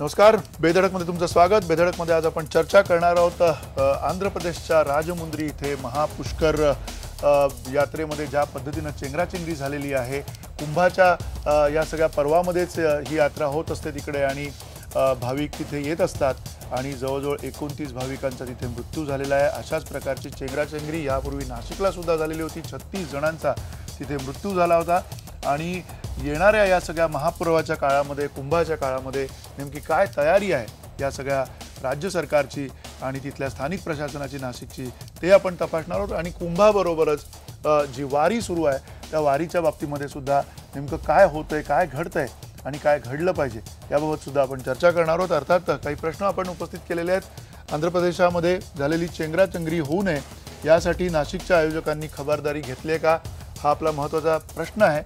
नमस्कार, बेधडकमध्ये तुमचं स्वागत। बेधडकमध्ये आज आपण चर्चा करणार आहोत आंध्र प्रदेशच्या राजमुंद्री इथे महापुष्कर यात्रेमध्ये ज्या पद्धतीने चेंगराचेंगरी झालेली आहे, कुंभाच्या या सगळ्या पर्वामध्येच ही यात्रा होत असते तिकडे आणि भाविक तिथे येत असतात आणि जवळजवळ 29 भाविकांचा तिथे मृत्यू झालेला आहे। अशाच प्रकारची चेंगराचेंगरी यापूर्वी नाशिकला सुद्धा झालेली होती। 36 जणांचा तिथे मृत्यू झाला होता आणि येणाऱ्या या सगळ्या महापर्वाच्या काळामध्ये, कुंभाच्या काळामध्ये नेमकी काय तयारी आहे या सगळ्या राज्य सरकारची आणि तिथल्या स्थानिक प्रशासनाची नाशिकची, ते आपण तपासणार आहोत। आणि कुंभाबरोबरच जी वारी सुरू आहे त्या वारीच्या बाबतीमध्ये सुद्धा नेमकं काय होतंय, काय घडतंय आणि काय घडलं पाहिजे याबाबत सुद्धा आपण चर्चा करणार आहोत। अर्थात काही प्रश्न आपण उपस्थित केलेले आहेत। आंध्र प्रदेशामध्ये झालेली चेंगराचेंगरी होऊ नये यासाठी नाशिकच्या आयोजकांनी खबरदारी घेतली आहे का, हा आपला महत्त्वाचा प्रश्न आहे।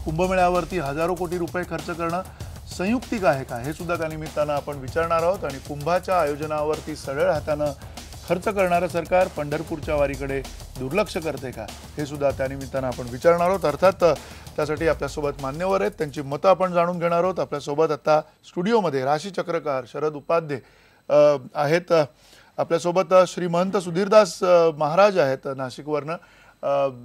कुंभमेळ्यावरती हजारो कोटी रुपये खर्च करणं संयुक्तिक आहे का, हे सुद्धा त्या निमित्तानं आपण विचारणार आहोत। आणि कुंभाच्या आयोजनावरती सरळ हातानं खर्च करणारं सरकार पंढरपूरच्या वारीकडे दुर्लक्ष करते का, हे सुद्धा त्या निमित्तानं आपण विचारणार आहोत। अर्थात त्यासाठी आपल्यासोबत मान्यवर आहेत, त्यांची मतं आपण जाणून घेणार आहोत। आपल्यासोबत आता स्टुडिओमध्ये राशीचक्रकार शरद उपाध्ये आहेत। आपल्यासोबत श्रीमंत सुधीरदास महाराज आहेत नाशिकवरनं,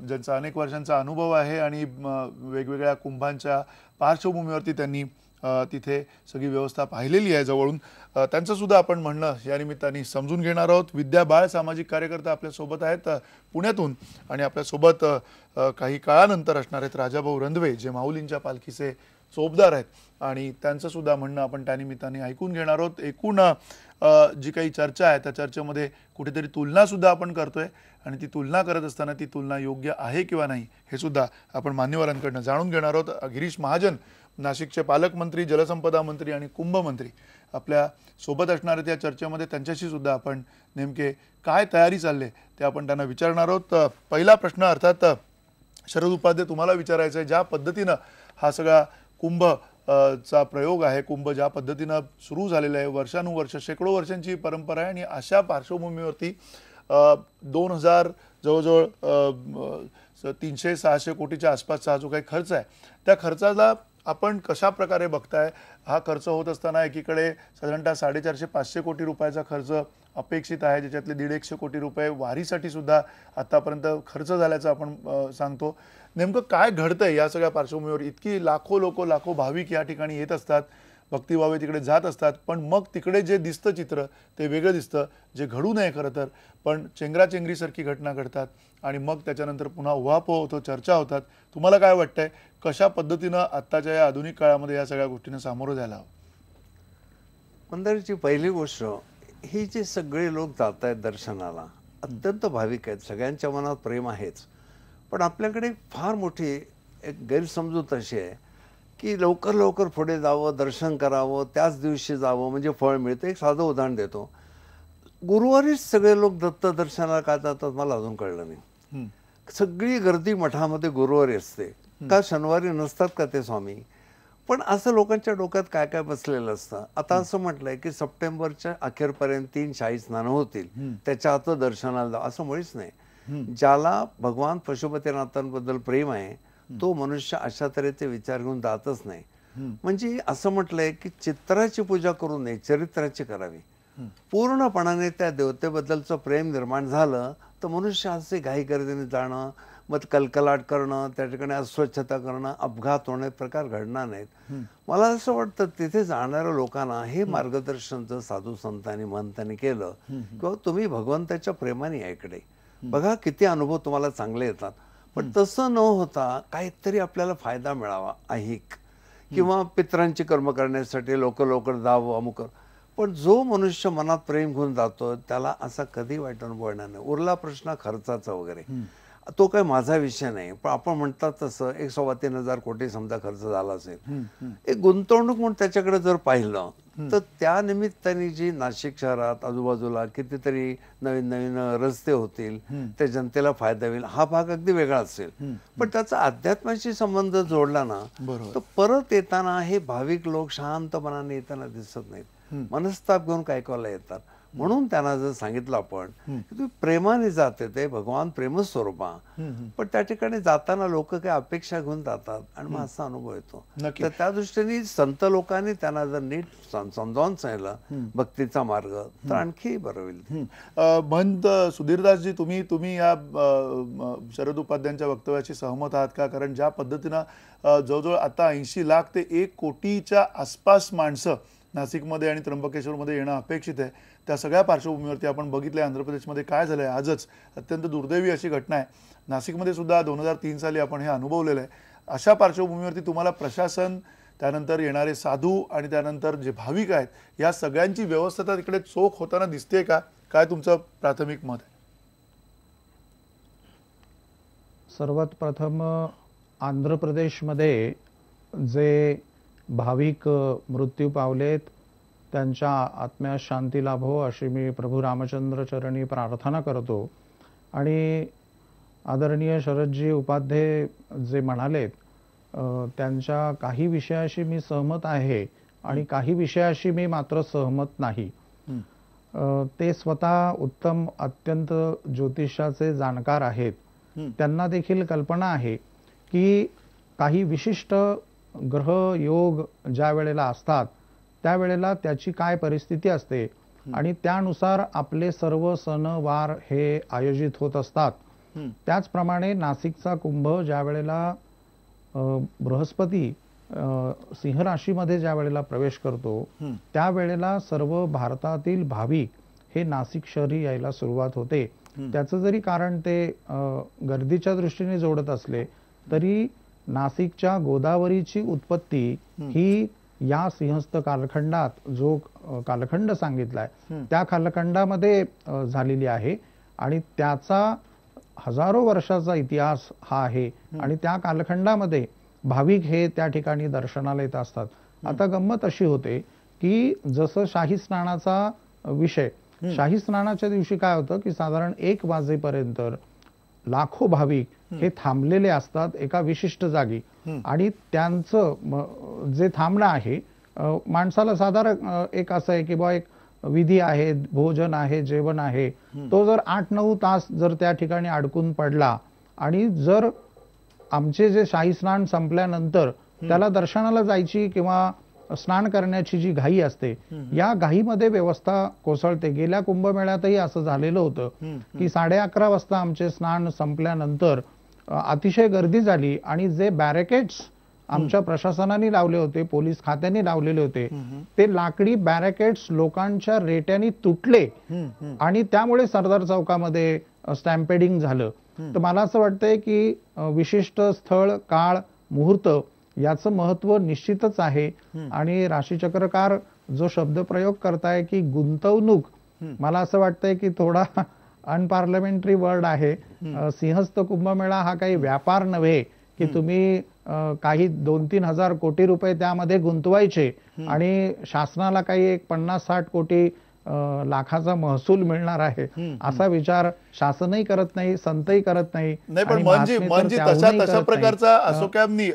ज्यांचा अनेक वर्षांचा अनुभव आहे आणि वेगवेगळ्या कुंभांच्या पार्श्वभूमीवरती त्यांनी तिथे सगळी व्यवस्था पाहिलेली आहे जवळून। त्यांचं सुद्धा आपण म्हणणं या निमित्ताने समजून घेणार आहोत। विद्या बाळ सामाजिक कार्यकर्ता आपल्यासोबत आहेत पुण्यातून आणि आपल्यासोबत काही काळानंतर असणार आहेत राजाभाऊ रंधवे, जे माऊलींच्या पालखीचे चोपदार आहेत आणि त्यांचं सुद्धा म्हणणं आपण त्या निमित्ताने ऐकून घेणार आहोत। एकूण जी काही चर्चा आहे त्या चर्चेमध्ये कुठेतरी तुलना सुद्धा आपण करतोय आणि ती तुलना करत असताना ती तुलना योग्य आहे किंवा नाही हे सुद्धा आपण मान्यवरांकडून जाणून घेणार आहोत। गिरीश महाजन नाशिकचे पालकमंत्री, जलसंपदा मंत्री आणि कुंभ मंत्री आपल्या सोबत असणार आहेत या चर्चेमध्ये। त्यांच्याशी सुद्धा आपण नेमके काय तयारी चालले ते आपण त्यांना विचारणार आहोत। पहिला प्रश्न अर्थात शरद उपाध्ये तुम्हाला विचारायचा आहे, ज्या पद्धतीनं हा सगळा कुंभ चा प्रयोग आहे, कुंभ ज्या पद्धतीनं सुरू झालेला आहे, वर्षानुवर्ष शेकडो वर्षांची परंपरा आहे आणि अशा पार्श्वभूमीवरती 2000 जवळजवळ 300-600 कोटीच्या आसपासचा जो काही खर्च आहे त्या खर्चाला आपण कशा प्रकारे बघताय? हा खर्च होत असताना एकीकडे साधारणतः 450-500 कोटी रुपयाचा खर्च अपेक्षित आहे, ज्याच्यातले 150 कोटी रुपये वारीसाठी सुद्धा आतापर्यंत खर्च झाल्याचं आपण सांगतो। नेमकं काय घडतंय या सगळ्या पार्श्वभूमीवर? इतकी लाखो लोक, लाखो भाविक या ठिकाणी येत असतात, भक्तिभावे तिकडे जात असतात, पण मग तिकडे जे दिसतं चित्र ते वेगळं दिसतं, जे घडू नये खरं तर, पण चेंगराचेंगरीसारखी घटना घडतात आणि मग त्याच्यानंतर पुन्हा उहापोह होतो, चर्चा होतात। तुम्हाला काय वाटतंय, कशा पद्धतीनं आत्ताच्या या आधुनिक काळामध्ये या सगळ्या गोष्टींना सामोरं जायला हवं? मंदिराची पहिली गोष्ट ही, जे सगळे लोक जात आहेत दर्शनाला, अत्यंत भाविक आहेत, सगळ्यांच्या मनात प्रेम आहेच, पण आपल्याकडे फार मोठी एक गैरसमजूत अशी आहे की लवकर लवकर पुढे जावं, दर्शन करावं, त्याच दिवशी जावं म्हणजे फळ मिळतं। एक साधं उदाहरण देतो, गुरुवारीच सगळे लोक दत्त दर्शनाला का जातात मला अजून कळलं नाही। सगळी गर्दी मठामध्ये गुरुवारी असते का, शनिवारी नसतात का ते स्वामी? पण असं लोकांच्या डोक्यात काय काय बसलेलं असतं। आता असं म्हटलंय की सप्टेंबरच्या अखेरपर्यंत 3 शाही स्नानं होतील, त्याच्या आत दर्शनाला जा, असं मुळीच नाही। ज्याला भगवान पशुपतीनाथांबद्दल प्रेम आहे तो मनुष्य अशा तऱ्हेचे विचार घेऊन जातच नाही। म्हणजे असं म्हटलंय की चित्राची पूजा करू नये, चरित्राची करावी। पूर्णपणाने त्या देवतेबद्दलचं प्रेम निर्माण झालं तर मनुष्य असे घाई गर्दीने जाणं, मग कलकलाट करणं, त्या ठिकाणी अस्वच्छता करणं, अपघात होणे प्रकार घडणार नाहीत। मला असं वाटतं तिथे जाणाऱ्या लोकांना हे मार्गदर्शन जर साधू संतांनी महंतांनी केलं किंवा तुम्ही भगवंताच्या प्रेमाने या इकडे बघा, किती अनुभव तुम्हाला चांगले येतात। पण तसं न होता काहीतरी आपल्याला फायदा मिळावा, ऐहिक किंवा पितरांची कर्म करण्यासाठी लवकर जावं अमुक, पण जो मनुष्य मनात प्रेम घेऊन जातो त्याला असा कधी वाईट अनुभव येणार नाही। उरला प्रश्न खर्चाचा वगैरे, तो काय माझा विषय नाही, पण आपण म्हणतात तसं 1-3,000 कोटी समजा खर्च झाला असेल, एक गुंतवणूक म्हणून त्याच्याकडे जर पाहिलं तर त्या निमित्ताने जी नाशिक शहरात आजूबाजूला कितीतरी नवीन नवीन रस्ते होतील, त्या जनतेला फायदा होईल, हा भाग अगदी वेगळा असेल। पण त्याचा अध्यात्माशी संबंध जोडला ना तर परत येताना हे भाविक लोक शांत मनाने येताना दिसत नाहीत, मनस्ताप घेऊन काय येतात। म्हणून त्यांना जर सांगितलं आपण की तुम्ही प्रेमाने जाते ते भगवान प्रेमस्वरूपा, पण त्या ठिकाणी जाताना लोक काही अपेक्षा घेऊन जातात आणि मग असा अनुभव येतो. नक्की. तर त्या दृष्टीने संत लोकांनी त्यांना जर नीट समजावून सांगितलं भक्तीचा मार्ग तर आणखी बरं होईल. महंत सुधीरदासजी, तुम्ही या शरद उपाध्यायांच्या वक्तव्याशी सहमत आहात का? कारण ज्या पद्धतीनं जवळजवळ आता 80 लाख ते 1 कोटीच्या आसपास माणसं नाशिकमध्ये आणि त्र्यंबकेश्वरमध्ये येणं अपेक्षित आहे, त्या सगळ्या पार्श्वभूमीवरती आपण बघितलं आंध्र प्रदेशमध्ये काय झालंय. आजच अत्यंत दुर्दैवी अशी घटना आहे. नाशिकमध्ये सुद्धा 2003 साली आपण हे अनुभवलेलं आहे. अशा पार्श्वभूमीवरती तुम्हाला प्रशासन, त्यानंतर येणारे साधू आणि त्यानंतर जे भाविक आहेत, या सगळ्यांची व्यवस्था तिकडे चोख होताना दिसते का? काय तुमचं प्राथमिक मत आहे? सर्वात प्रथम आंध्र प्रदेशमध्ये जे भाविक मृत्यू पावलेत त्यांच्या आत्म्यास शांती लाभो अशी मी प्रभू रामचंद्र चरणी प्रार्थना करतो. आणि आदरणीय शरदजी उपाध्ये जे म्हणालेत त्यांच्या काही विषयाशी मी सहमत आहे आणि काही विषयाशी मी मात्र सहमत नाही. ते स्वतः उत्तम अत्यंत ज्योतिषाचे जाणकार आहेत. त्यांना देखील कल्पना आहे की काही विशिष्ट ग्रह योग ज्या वेळेला असतात त्यावेळेला त्याची काय परिस्थिती असते आणि त्यानुसार आपले सर्व सण वार हे आयोजित होत असतात. त्याचप्रमाणे नाशिकचा कुंभ ज्या वेळेला बृहस्पती सिंह राशीमध्ये ज्या वेळेला प्रवेश करतो त्यावेळेला सर्व भारतातील भाविक हे नाशिक शहरी यायला सुरुवात होते. त्याचं जरी कारण ते गर्दीच्या दृष्टीने जोडत असले तरी नाशिकच्या गोदावरीची उत्पत्ती ही या सिंहस्थ कालखंडात जो कालखंड सांगितलाय त्या कालखंडामध्ये झालेली आहे आणि त्याचा हजारो वर्षाचा इतिहास हा आहे आणि त्या कालखंडामध्ये भाविक हे त्या ठिकाणी दर्शनाला येत असतात. आता गंमत अशी होते की जसं शाही स्नानाचा विषय, शाही स्नानाच्या दिवशी काय होतं की साधारण 1 वाजेपर्यंत लाखो भाविक हे थांबलेले असतात एका विशिष्ट जागी आणि त्यांचं जे थांबणं आहे माणसाला साधारण एक असं आहे की बा एक विधी आहे, भोजन आहे, जेवण आहे, तो जर 8-9 तास जर त्या ठिकाणी अडकून पडला आणि जर आमचे जे शाही स्नान संपल्यानंतर त्याला दर्शनाला जायची किंवा स्नान करण्याची जी घाई असते या घाईमध्ये व्यवस्था कोसळते. गेल्या कुंभमेळ्यातही असं झालेलं होतं की 11:30 वाजता आमचे स्नान संपल्यानंतर अतिशय गर्दी झाली आणि जे बॅरिकेड्स आमच्या प्रशासनाने लावले होते, पोलीस खात्याने लावलेले होते, ते लाकडी बॅरिकेड्स लोकांच्या रेट्याने तुटले आणि त्यामुळे सरदार चौकामध्ये स्टॅम्पेडिंग झालं. तर मला असं वाटतंय की विशिष्ट स्थळ, काळ, मुहूर्त याचं महत्व निश्चितच आहे. आणि राशीचक्रकार जो शब्द प्रयोग करताय की गुंतवणूक, मला असं वाटतंय की थोडा अनपार्लमेंटरी वर्ड आहे. सिंहस्थ कुंभमेळा हा काही व्यापार नव्हे की तुम्ही काही 2-3 हजार कोटी रुपये त्यामध्ये गुंतवायचे आणि शासनाला काही एक 50-60 कोटी लाखाचा महसूल मिळणार आहे असा विचार शासनही करत नाही, संतही करत नाही. पण म्हणजे तशा प्रकारचा असोक्यांनी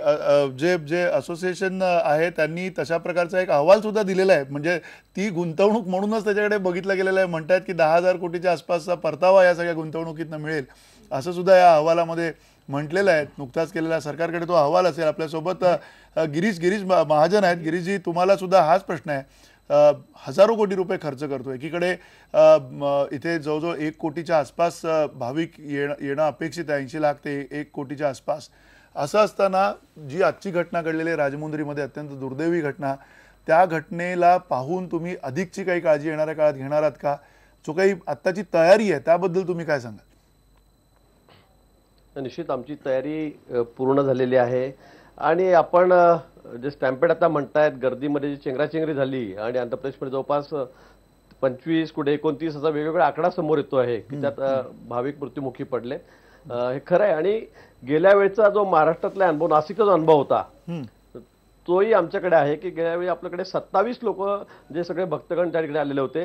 जे असोसिएशन आहे त्यांनी तशा प्रकारचा एक अहवाल सुद्धा दिलेला आहे. म्हणजे ती गुंतवणूक म्हणूनच त्याच्याकडे बघितलं गेलेलं आहे. म्हणतात की 10,000 कोटीच्या आसपासचा परतावा या सगळ्या गुंतवणुकीतनं मिळेल असं सुद्धा या अहवालामध्ये म्हटलेलं आहे. नुकताच केलेला सरकारकडे तो अहवाल असेल. आपल्यासोबत गिरीश महाजन आहेत. गिरीशजी, तुम्हाला सुद्धा हाच प्रश्न आहे. हजारो कोटी रुपये खर्च करतो. एकीकडे इथे जवळजवळ 1 कोटीच्या आसपास भाविक येणं अपेक्षित आहे, 80 लाख ते 1 कोटीच्या आसपास. असं असताना जी आजची घटना घडलेली आहे राजमुंद्रीमध्ये, अत्यंत दुर्दैवी घटना, त्या घटनेला पाहून तुम्ही अधिकची काही काळजी येणाऱ्या काळात घेणार आहात का? जो काही आत्ताची तयारी आहे त्याबद्दल तुम्ही काय सांगाल? निश्चित आमची तयारी पूर्ण झालेली आहे आणि आपण जे स्टॅम्पेड आता म्हणतायत, गर्दीमध्ये जी चेंगराचेंगरी झाली आणि आंध्र प्रदेशमध्ये जवळपास 25 कुठे 29,000 वेगवेगळा आकडा समोर येतो आहे की त्यात भाविक मृत्युमुखी पडले. हे खरं आहे. आणि गेल्या वेळचा जो महाराष्ट्रातला अनुभव, नाशिकचा जो अनुभव होता तोही आमच्याकडे आहे की गेल्या वेळी आपल्याकडे 27 लोक जे सगळे भक्तगण त्या ठिकाणी आलेले होते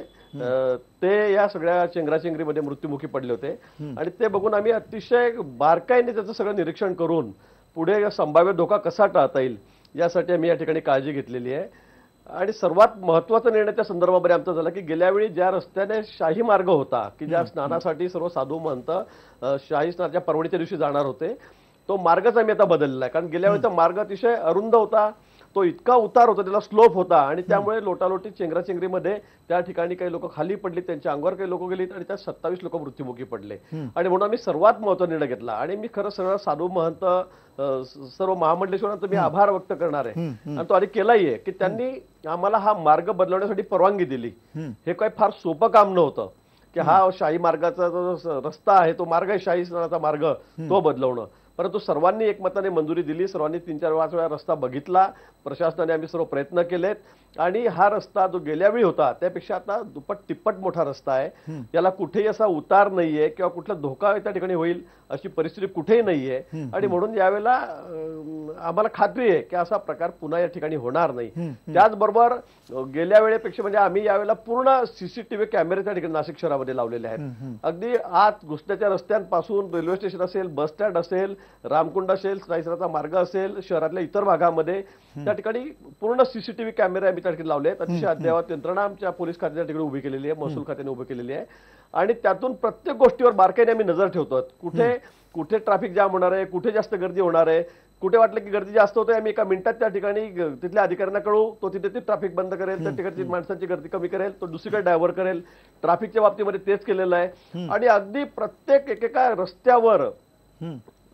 ते या सगळ्या चेंगराचेंगरीमध्ये मृत्युमुखी पडले होते. आणि ते बघून आम्ही अतिशय बारकाईने त्याचं सगळं निरीक्षण करून पुढे संभाव्य धोका कसा टाळता येईल यासाठी आम्ही या ठिकाणी काळजी घेतलेली आहे. आणि सर्वात महत्वाचा निर्णय त्या संदर्भामध्ये आमचा झाला की गेल्या वेळी ज्या रस्त्याने शाही मार्ग होता की ज्या स्नानासाठी सर्व साधू महंत शाही स्नानाच्या पर्वणीच्या दिवशी जाणार होते, तो मार्गच आम्ही आता बदललेला आहे. कारण गेल्या वेळीचा मार्ग अतिशय अरुंद होता, तो इतका उतार होता, त्याला स्लोप होता आणि त्यामुळे लोटालोटी चेंगराचेंगरीमध्ये त्या ठिकाणी काही लोक खाली पडली, त्यांच्या अंगावर काही लोक गेलीत आणि त्यात 27 लोक मृत्युमुखी पडले. आणि म्हणून आम्ही सर्वात महत्त्वाचा निर्णय घेतला. आणि मी खरं सर्व साधू महंत सर्व महामंडलेश्वरांचा मी आभार व्यक्त करणार आहे आणि तो आधी केलाही आहे की त्यांनी आम्हाला हा मार्ग बदलवण्यासाठी परवानगी दिली. हे काही फार सोपं काम नव्हतं की हा शाही मार्गाचा जो रस्ता आहे, तो मार्ग आहे शाही स्नानाचा मार्ग, तो बदलवणं. परंतु सर्वांनी एकमताने मंजुरी दिली, सर्वांनी 3-4 वेळा रस्ता बघितला, प्रशासनाने आम्ही सर्व प्रयत्न केलेत आणि हा रस्ता जो गेल्या वेळी होता त्यापेक्षा आता दुप्पट तिप्पट मोठा रस्ता आहे. याला कुठेही असा उतार नाहीये किंवा कुठला धोका त्या ठिकाणी होईल अशी परिस्थिती कुठेही नाहीये. आणि म्हणून यावेळेला आम्हाला खात्री आहे की असा प्रकार पुन्हा या ठिकाणी होणार नाही. त्याचबरोबर गेल्या वेळेपेक्षा म्हणजे आम्ही यावेळेला पूर्ण सीसीटीव्ही कॅमेरे त्या ठिकाणी नाशिक शहरामध्ये लावलेले आहेत. अगदी आत घुसण्याच्या रस्त्यांपासून रेल्वे स्टेशन असेल, बस स्टँड असेल, रामकुंड असेल, साईसराचा मार्ग असेल, शहरातल्या इतर भागामध्ये त्या ठिकाणी पूर्ण सीसीटीव्ही कॅमेरे आम्ही त्या ठिकाणी लावले आहेत. अतिशय अद्ययावत यंत्रणा आमच्या पोलीस खात्याच्या ठिकाणी उभी केलेली आहे, महसूल खात्याने उभी केलेली आहे आणि त्यातून प्रत्येक गोष्टीवर बारकाईने आम्ही नजर ठेवतो. कुठे ट्रॅफिक जाम होणार आहे, कुठे जास्त गर्दी होणार आहे, कुठे वाटलं की गर्दी जास्त होते आम्ही एका मिनिटात त्या ठिकाणी तिथल्या अधिकाऱ्यांना कळवू, तो तिथे ते ट्रॅफिक बंद करेल, त्या ठिकाणी माणसांची गर्दी कमी करेल, तो दुसरीकडे डायव्हर्ट करेल. ट्रॅफिकच्या बाबतीमध्ये तेच केलेलं आहे. आणि अगदी प्रत्येक एकेका रस्त्यावर,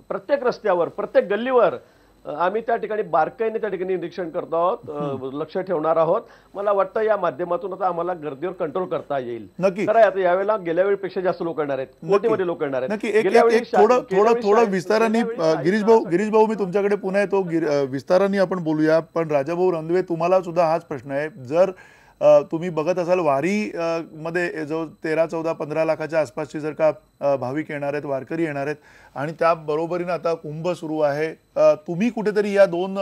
प्रत्येक रस्त्यावर, प्रत्येक गल्लीवर आम्ही त्या ठिकाणी बारकाईने त्या ठिकाणी निरीक्षण करतो आहोत, लक्ष ठेवणार आहोत. मला वाटतं या माध्यमातून आता आम्हाला गर्दीवर कंट्रोल करता येईल. खरं आता यावेळेला गेल्या वेळीपेक्षा जास्त लोक येणार आहेत, कोटीमध्ये लोक येणार आहेत. थोडं विस्ताराने गिरीश भाऊ मी तुमच्याकडे पुन्हा येतो, विस्ताराने आपण बोलूया. पण राजाभाऊ रणदिवे तुम्हाला सुद्धा हाच प्रश्न आहे. जर तुम्ही बघत असाल वारी मध्ये जो 13-14-15 लाखाच्या आसपासची जर का भाविक येणार आहेत, वारकरी येणार आहेत आणि त्या बरोबरीने आता कुंभ सुरू आहे, तुम्ही कुठेतरी या दोन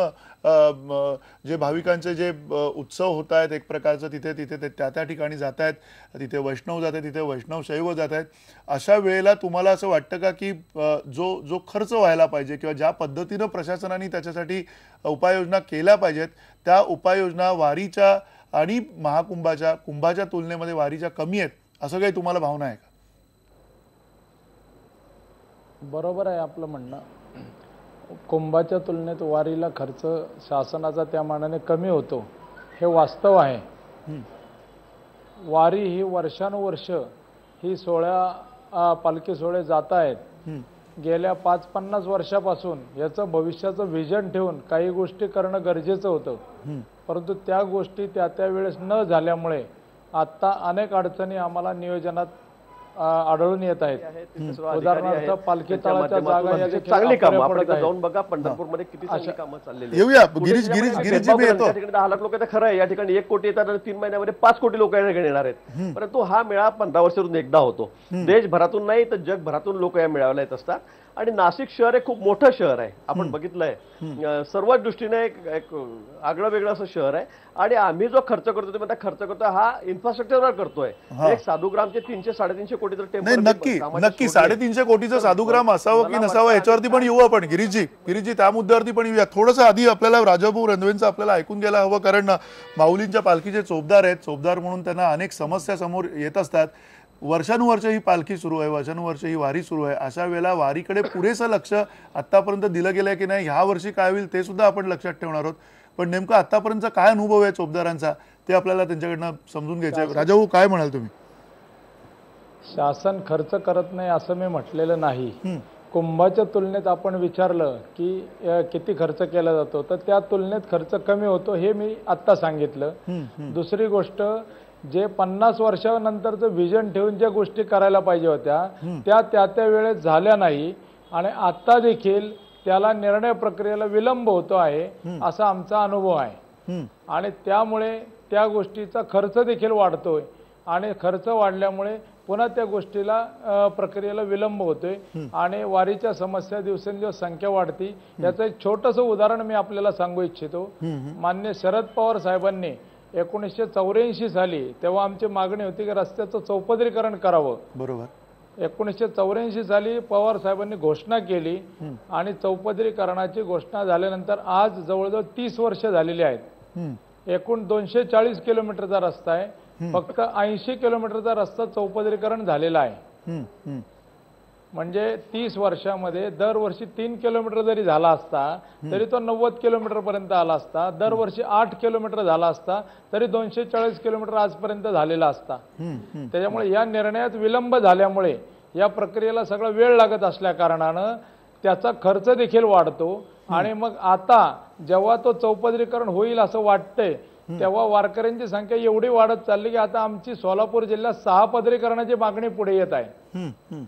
जे भाविकांचे जे उत्सव होत आहेत एक प्रकारचं तिथे त्या ठिकाणी जात आहेत, तिथे वैष्णव जात आहेत, तिथे वैष्णव शैव जात आहेत, अशा वेळेला तुम्हाला असं वाटतं का की जो खर्च व्हायला पाहिजे किंवा ज्या पद्धतीनं प्रशासनाने त्याच्यासाठी उपाययोजना केल्या पाहिजेत त्या उपाययोजना वारीच्या आणि कुंभाच्या तुलनेमध्ये वारीच्या कमी आहेत, असं काही तुम्हाला भावना आहे का? बरोबर आहे आपलं म्हणणं. कुंभाच्या तुलनेत वारीला खर्च शासनाचा त्या मानाने कमी होतो, हे वास्तव आहे. वारी ही वर्षानुवर्ष ही पालखी सोहळे जात आहेत. गेल्या 5-50 वर्षापासून याचं भविष्याचं व्हिजन ठेवून काही गोष्टी करणं गरजेचं होतं. परंतु त्या गोष्टी त्या वेळेस न झाल्यामुळे आता अनेक अडचणी आम्हाला नियोजनात आढळून येत आहेत. उदाहरणार्थ पालखी तळाच्या जागा चांगली कामं आपण जाऊन बघा, पंढरपूरमध्ये किती चांगली कामं चाललेली. येऊया गिरीश जी येतो. 10 लाख लोक तर खरं आहे, या ठिकाणी 1 कोटी येतात आणि 3 महिन्यामध्ये 5 कोटी लोक येणार आहेत. परंतु हा मेळा 15 वर्षातून एकदा होतो. देशभरातून नाही तर जगभरातून लोक या मेळाव्याला येत असतात. आणि नाशिक शहर हे खूप मोठं शहर आहे, आपण बघितलंय. सर्वच दृष्टीने एक आगळं वेगळं असं शहर आहे. आणि आम्ही जो खर्च करतो त्या खर्च करतोय हा इन्फ्रास्ट्रक्चरवर करतोय. एक साधूग्रामचे 300-350 कोटीचं टेम्पल. नक्की 350 कोटीचं साधूग्राम असावं की नसावं याच्यावरती पण येऊ आपण. गिरीशजी त्या मुद्द्यावरती पण येऊया. थोडंसं आधी आपल्याला राजाभाऊ रणदिवेंचं आपल्याला ऐकून घ्यायला हवं, कारण माऊलींच्या पालखीचे चोपदार आहेत. चोपदार म्हणून त्यांना अनेक समस्या समोर येत असतात. वर्षानुवर्ष ही पालखी सुरू आहे, वर्षानुवर्ष ही वारी सुरू आहे. अशा वेळेला वारीकडे पुरेसं लक्ष आतापर्यंत दिलं गेलंय की नाही, ह्या वर्षी काय होईल ते सुद्धा आपण लक्षात ठेवणार आहोत. पण नेमकं आतापर्यंतचा काय अनुभव आहे चोपदारांचा ते आपल्याला त्यांच्याकडनं समजून घ्यायचं आहे. राजाभाऊ काय म्हणाल तुम्ही? शासन खर्च करत नाही असं मी म्हटलेलं नाही. कुंभाच्या तुलनेत आपण विचारलं की किती खर्च केला जातो, तर त्या तुलनेत खर्च कमी होतो हे मी आत्ता सांगितलं. दुसरी गोष्ट, जे 50 वर्षानंतरचं व्हिजन ठेवून ज्या गोष्टी करायला पाहिजे होत्या त्या वेळेत झाल्या नाही आणि आता देखील त्याला निर्णय प्रक्रियेला विलंब होतो आहे असा आमचा अनुभव आहे. आणि त्यामुळे त्या गोष्टीचा खर्च देखील वाढतोय आणि खर्च वाढल्यामुळे पुन्हा त्या गोष्टीला प्रक्रियेला विलंब होतोय आणि वारीच्या समस्या दिवसेंदिवस संख्या वाढती. याचं एक छोटंसं उदाहरण मी आपल्याला सांगू इच्छितो. माननीय शरद पवार साहेबांनी 1984 साली तेव्हा आमची मागणी होती की रस्त्याचं चौपदरीकरण करावं. बरोबर. 1984 साली पवार साहेबांनी घोषणा केली आणि चौपदरीकरणाची घोषणा झाल्यानंतर आज जवळजवळ 30 वर्ष झालेली आहेत. एकूण 240 किलोमीटरचा रस्ता आहे, फक्त 80 किलोमीटरचा रस्ता चौपदरीकरण झालेला आहे. हम्म, हम्म. म्हणजे 30 वर्षामध्ये दरवर्षी 3 किलोमीटर जरी झाला असता तरी तो 90 किलोमीटर पर्यंत आला असता. दरवर्षी 8 किलोमीटर झाला असता तरी 240 किलोमीटर आजपर्यंत झालेला असता. त्याच्यामुळे या निर्णयात विलंब झाल्यामुळे या प्रक्रियेला सगळा वेळ लागत असल्या कारणानं त्याचा खर्च देखील वाढतो. आणि मग आता जेव्हा तो चौपदरीकरण होईल असं वाटतंय तेव्हा वारकऱ्यांची संख्या एवढी वाढत चालली की आता आमची सोलापूर जिल्ह्यात 6 पदरीकरणाची मागणी पुढे येत आहे.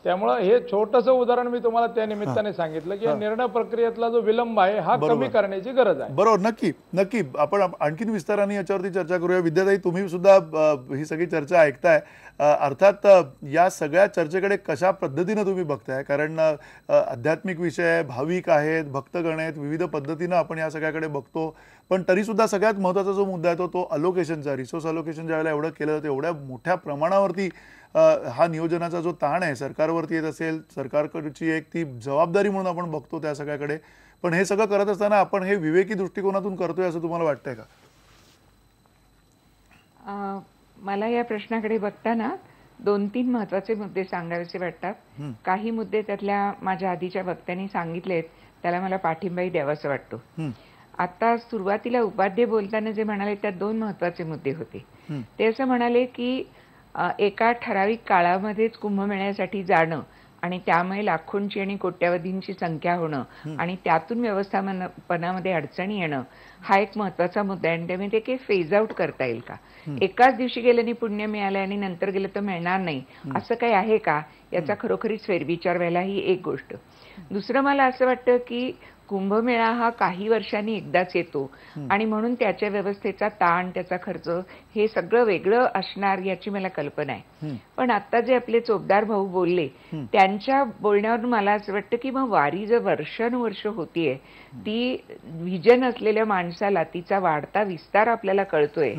त्यामुळे हे छोटंसं उदाहरण मी तुम्हाला त्या निमित्ताने सांगितलं की निर्णय प्रक्रियेतला जो विलंब आहे हा कमी करण्याची गरज आहे. बरोबर, नक्की नक्की आपण आणखीन विस्ताराने याच्यावरती चर्चा करूया. विद्याताई, तुम्ही सुद्धा ही सगळी चर्चा ऐकताय. अर्थात या सगळ्या चर्चेकडे कशा पद्धतीनं तुम्ही बघताय? कारण आध्यात्मिक विषय, भाविक आहेत, भक्तगण आहेत, विविध पद्धतीनं आपण या सगळ्याकडे बघतो. पण तरी सुद्धा सगळ्यात महत्त्वाचा जो मुद्दा आहे तो अलोकेशनचा, रिसोर्स अलोकेशन ज्यावेळेला एवढं केलं जातं, एवढ्या मोठ्या प्रमाणावरती हा नियोजनाचा जो ताण आहे सरकारवरती येत असेल, सरकारकडची एक ती जबाबदारी म्हणून आपण बघतो त्या सगळ्याकडे. पण हे सगळं करत असताना आपण हे विवेकी दृष्टिकोनातून करतोय असं तुम्हाला वाटतंय का? मला या प्रश्नाकडे बघताना 2-3 महत्वाचे मुद्दे सांगावेसे वाटतात. काही मुद्दे त्यातल्या माझ्या आधीच्या वक्त्यांनी सांगितलेत त्याला मला पाठिंबाही द्यावासा वाटतो. आता सुरुवातीला उपाध्ये बोलताना जे म्हणाले त्यात 2 महत्वाचे मुद्दे होते. ते असं म्हणाले की एका ठराविक काळामध्येच कुंभमेळ्यासाठी जाणं आणि त्यामुळे लाखोंची आणि कोट्यावधींची संख्या होणं आणि त्यातून व्यवस्थापनामध्ये अडचणी येणं हा एक महत्वाचा मुद्दा आहे. आणि त्यामुळे ते काही फेज आउट करता येईल का? एकाच दिवशी गेल्याने पुण्य मिळालं आणि नंतर गेलं तर मिळणार नाही असं काही आहे का? याचा खरोखरीच फेरविचार व्हायला ही एक गोष्ट. दुसरं मला असं वाटतं की कुंभमेळा हा काही वर्षांनी एकदाच येतो आणि म्हणून त्याच्या व्यवस्थेचा ताण, त्याचा खर्च हे सगळं वेगळं असणार याची मला कल्पना आहे. पण आता जे आपले चोपदार भाऊ बोलले त्यांच्या बोलण्यावरून मला असं वाटतं की मग वारी जर वर्षानुवर्ष होतीये, ती विजन असलेल्या माणसाला तिचा वाढता विस्तार आपल्याला कळतोय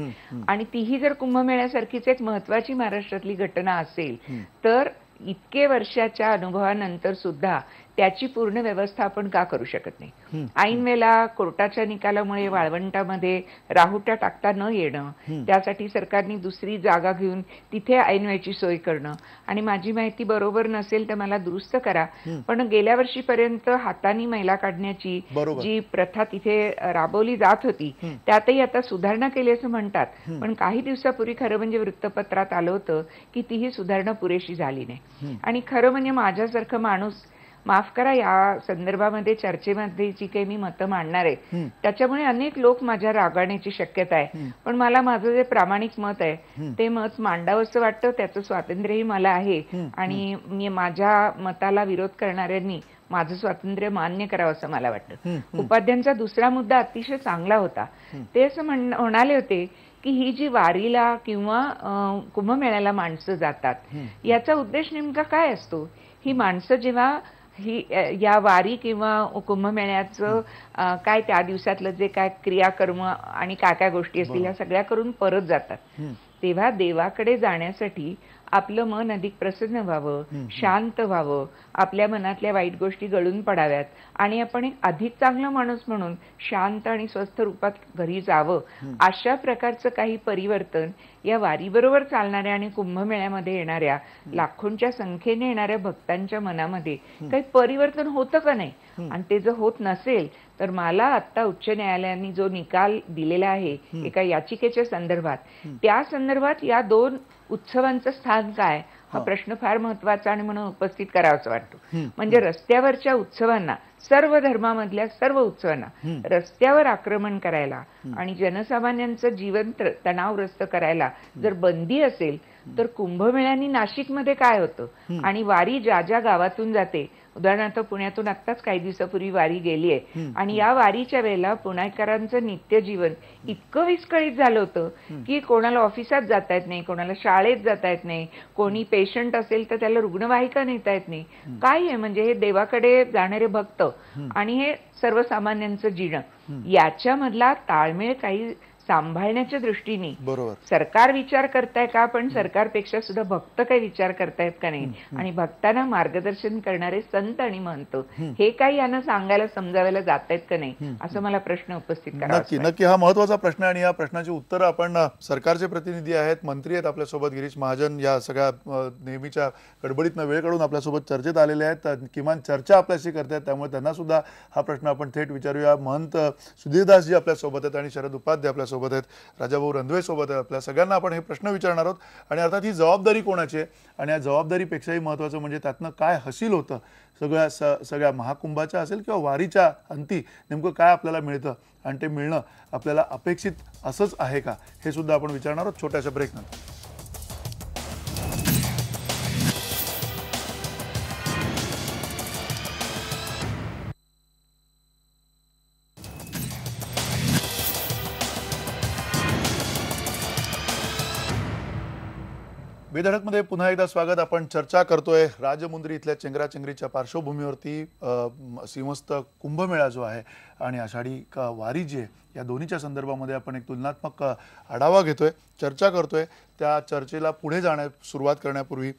आणि तीही जर कुंभमेळ्यासारखीच एक महत्वाची महाराष्ट्रातली घटना असेल तर इतके वर्षाच्या अनुभवानंतर सुद्धा त्याची पूर्ण व्यवस्था आपण का करू शकत नाही? ऐन वेळेला कोर्टाच्या निकालामुळे वाळवंटामध्ये राहुट्या टाकता न येणं, त्यासाठी सरकारने दुसरी जागा घेऊन तिथे ऐन वेळची सोय करणं आणि माझी माहिती बरोबर नसेल तर मला दुरुस्त करा, पण गेल्या वर्षीपर्यंत हाताने मैला काढण्याची जी प्रथा तिथे राबवली जात होती त्यातही आता सुधारणा केली असं म्हणतात. पण काही दिवसापूर्वी खरं म्हणजे वृत्तपत्रात आलं होतं की तीही सुधारणा पुरेशी झाली नाही. आणि खरं म्हणजे माझ्यासारखं माणूस, माफ करा या संदर्भामध्ये चर्चेमध्ये जी काही मी मतं मांडणार आहे त्याच्यामुळे अनेक लोक माझ्या रागावण्याची शक्यता आहे. पण मला माझं जे प्रामाणिक मत आहे ते मत मांडावंसं वाटतं, त्याचं स्वातंत्र्यही मला आहे आणि मी माझ्या मताला विरोध करणाऱ्यांनी माझं स्वातंत्र्य मान्य करावं असं मला वाटतं. उपाध्यांचा दुसरा मुद्दा अतिशय चांगला होता. ते असं म्हणाले होते की ही जी वारीला किंवा कुंभमेळ्याला माणसं जातात याचा उद्देश नेमका काय असतो? ही माणसं जेव्हा या वारी किंवा कुंभमेळ्याचं काय त्या दिवसातलं जे काय क्रियाकर्म आणि काय काय गोष्टी असतील ह्या सगळ्या करून परत जातात तेव्हा देवाकडे जाण्यासाठी आपलं मन अधिक प्रसन्न व्हावं, शांत व्हावं, आपल्या मनातल्या वाईट गोष्टी गळून पडाव्यात आणि आपण एक अधिक चांगला माणूस म्हणून शांत आणि स्वस्थ रूपात घरी जावं, अशा प्रकारचं काही परिवर्तन या वारीबरोबर चालणाऱ्या आणि कुंभमेळ्यामध्ये येणाऱ्या लाखोंच्या संख्येने येणाऱ्या भक्तांच्या मनामध्ये काही परिवर्तन होतं का नाही? आणि ते जर होत नसेल तर मला आता उच्च न्यायालयाने जो निकाल दिलेला आहे एका याचिकेच्या संदर्भात, त्या संदर्भात या 2 उत्सवांचं स्थान काय हा प्रश्न फार महत्वाचा आणि म्हणून उपस्थित करावासा वाटतो. म्हणजे रस्त्यावरच्या उत्सवांना, सर्व धर्मामधल्या सर्व उत्सवांना रस्त्यावर आक्रमण करायला आणि जनसामान्यांचं जीवन तणावग्रस्त करायला जर बंदी असेल तर कुंभमेळ्यानी नाशिकमध्ये काय होतं आणि वारी ज्या ज्या गावातून जाते, उदाहरणार्थ पुण्यातून आत्ताच काही दिवसापूर्वी वारी गेली आहे आणि या वारीच्या वेळेला पुणेकरांचं नित्य जीवन इतकं विस्कळीत झालं होतं की कोणाला ऑफिसात जाता येत नाही, कोणाला शाळेत जाता येत नाही, कोणी पेशंट असेल तर त्याला रुग्णवाहिका नेता येत नाही. काय आहे म्हणजे हे देवाकडे जाणारे भक्त आणि हे सर्वसामान्यांचं जीणं याच्यामधला ताळमेळ काही सांभाळण्याच्या दृष्टीने बरोबर. सरकार विचार करताय का, पण सरकारपेक्षा सुद्धा भक्त काही विचार करतायत का नाही, आणि भक्तांना मार्गदर्शन करणारे संत आणि महंत हे काही यांना सांगायला समजावायला जात आहेत का नाही, असं मला प्रश्न उपस्थित करावा नक्की नक्की हा महत्वाचा प्रश्न आहे आणि या प्रश्नाची उत्तर आपण सरकारचे प्रतिनिधी आहेत, मंत्री आहेत आपल्यासोबत, गिरीश महाजन या सगळ्या नेहमीच्या गडबडीतनं वेळ काढून आपल्यासोबत चर्चेत आलेले आहेत, किमान चर्चा आपल्याशी करतात, त्यामुळे त्यांना सुद्धा हा प्रश्न आपण थेट विचारूया. महंत सुधीरदासजी आपल्यासोबत आहेत आणि शरद उपाध्याय आपल्यासोबत आहेत, राजाभाऊ रंधवे सोबत आहेत. आपल्या सगळ्यांना आपण हे प्रश्न विचारणार आहोत आणि अर्थात ही जबाबदारी कोणाची आहे आणि या जबाबदारीपेक्षाही महत्त्वाचं म्हणजे त्यातनं काय हासिल होतं, सगळ्या महाकुंभाच्या असेल किंवा वारीच्या अंती नेमकं काय आपल्याला मिळतं आणि ते मिळणं आपल्याला अपेक्षित असंच आहे का, हे सुद्धा आपण विचारणार आहोत छोट्याशा ब्रेकनंतर. बेधडकमध्ये पुन्हा एकदा स्वागत. आपण चर्चा करतोय राजमुंद्री इथल्या चेंगराचेंगरीच्या पार्श्वभूमीवरती सिंहस्थ कुंभमेळा जो आहे आणि आषाढी वारी जी आहे या दोन्हीच्या संदर्भामध्ये आपण एक तुलनात्मक आढावा घेतोय, चर्चा करतोय. त्या चर्चेला पुढे सुरुवात करण्यापूर्वी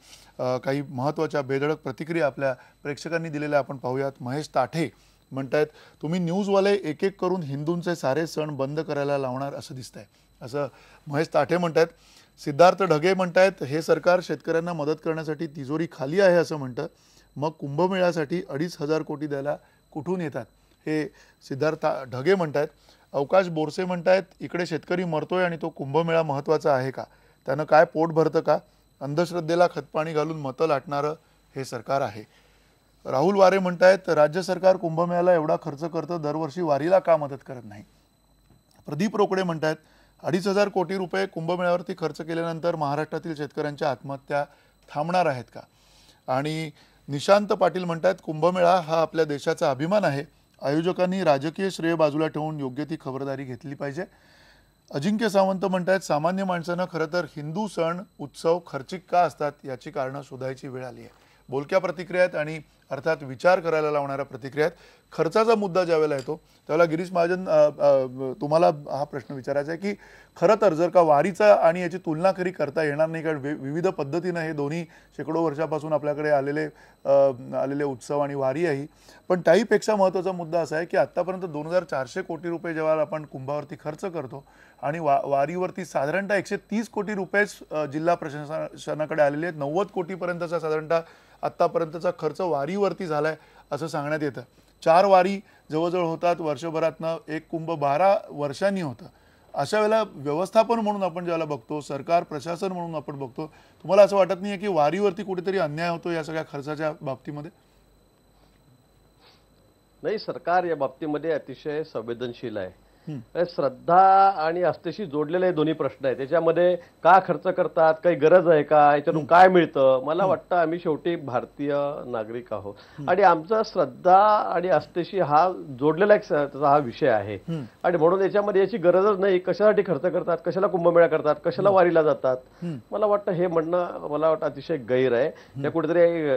काही महत्त्वाच्या बेधडक प्रतिक्रिया आपल्या प्रेक्षकांनी दिलेल्या आपण पाहूयात. महेश ताठे म्हणतायत, तुम्ही न्यूजवाले एक एक करून हिंदूंचे सारे सण बंद करायला लावणार असं दिसतंय, असं महेश ताठे म्हणतायत. सिद्धार्थ ढगे म्हणतायत, हे सरकार शेतकऱ्यांना मदत करण्यासाठी तिजोरी खाली आहे असं म्हणतं, मग कुंभमेळ्यासाठी 2,500 कोटी द्यायला कुठून येतात, हे सिद्धार्थ ढगे म्हणतायत. अवकाश बोरसे म्हणतायत, इकडे शेतकरी मरतोय आणि तो कुंभमेळा महत्त्वाचा आहे का, त्यानं काय पोट भरतं का, अंधश्रद्धेला खतपाणी घालून मतं लाटणारं हे सरकार आहे. राहुल वारे म्हणतायत, राज्य सरकार कुंभमेळ्याला एवढा खर्च करतं, दरवर्षी वारीला का मदत करत नाही. प्रदीप रोकडे म्हणतायत, 2,500 कोटी रुपये कुंभमेळ्यावरती खर्च केल्यानंतर महाराष्ट्रातील शेतकऱ्यांच्या आत्महत्या थांबणार आहेत का. आणि निशांत पाटील म्हणतात, कुंभमेळा हा आपल्या देशाचा अभिमान आहे, आयोजकांनी राजकीय श्रेय बाजूला ठेवून योग्य ती खबरदारी घेतली पाहिजे. अजिंक्य सावंत म्हणतात, सामान्य माणसानं खरं तर हिंदू सण उत्सव खर्चिक का असतात याची कारणं शोधायची वेळ आली आहे. बोलक्या प्रतिक्रिया आहेत आणि अर्थात विचार करायला लावणाऱ्या प्रतिक्रिया आहेत. खर्चाचा मुद्दा ज्यावेळेला येतो त्यावेळेला गिरीश महाजन तुम्हाला हा प्रश्न विचारायचा आहे की खरं तर जर का वारीचा आणि याची तुलना खरी करता येणार नाही, कारण विविध पद्धतीनं हे दोन्ही शेकडो वर्षापासून आपल्याकडे आलेले उत्सव आणि वारी आहे, पण त्याहीपेक्षा महत्त्वाचा मुद्दा असा आहे की आत्तापर्यंत 2,400 कोटी रुपये जेव्हा आपण कुंभावरती खर्च करतो आणि वारीवरती साधारणतः 130 कोटी रुपयेच जिल्हा प्रशासनाकडे आलेले आहेत, 90 कोटीपर्यंतचा साधारणतः आत्तापर्यंतचा खर्च वारीवरती झालाय असं सांगण्यात येतं. 4 वारी जवळजवळ होतात वर्षभरातनं, एक कुंभ 12 वर्षांनी होतं. अशा वेळेला व्यवस्थापन म्हणून आपण ज्याला बघतो, सरकार प्रशासन म्हणून आपण बघतो, तुम्हाला असं वाटत नाहीये की वारीवरती कुठेतरी अन्याय होतो या सगळ्या खर्चाच्या बाबतीमध्ये? नाही, सरकार या बाबतीमध्ये अतिशय संवेदनशील आहे. श्रद्धा आणि आस्थेशी जोडलेले हे दोन्ही प्रश्न आहेत. त्याच्यामध्ये का खर्च करतात, काही गरज आहे का, याच्यातून काय मिळतं. मला वाटतं आम्ही शेवटी भारतीय नागरिक आहोत आणि आमचा श्रद्धा आणि आस्थेशी हा जोडलेला एक हा विषय आहे आणि म्हणून याच्यामध्ये याची गरजच नाही. कशासाठी खर्च करतात, कशाला कुंभमेळा करतात, कशाला वारीला जातात, मला वाटतं हे म्हणणं मला वाटतं अतिशय गैर आहे. या कुठेतरी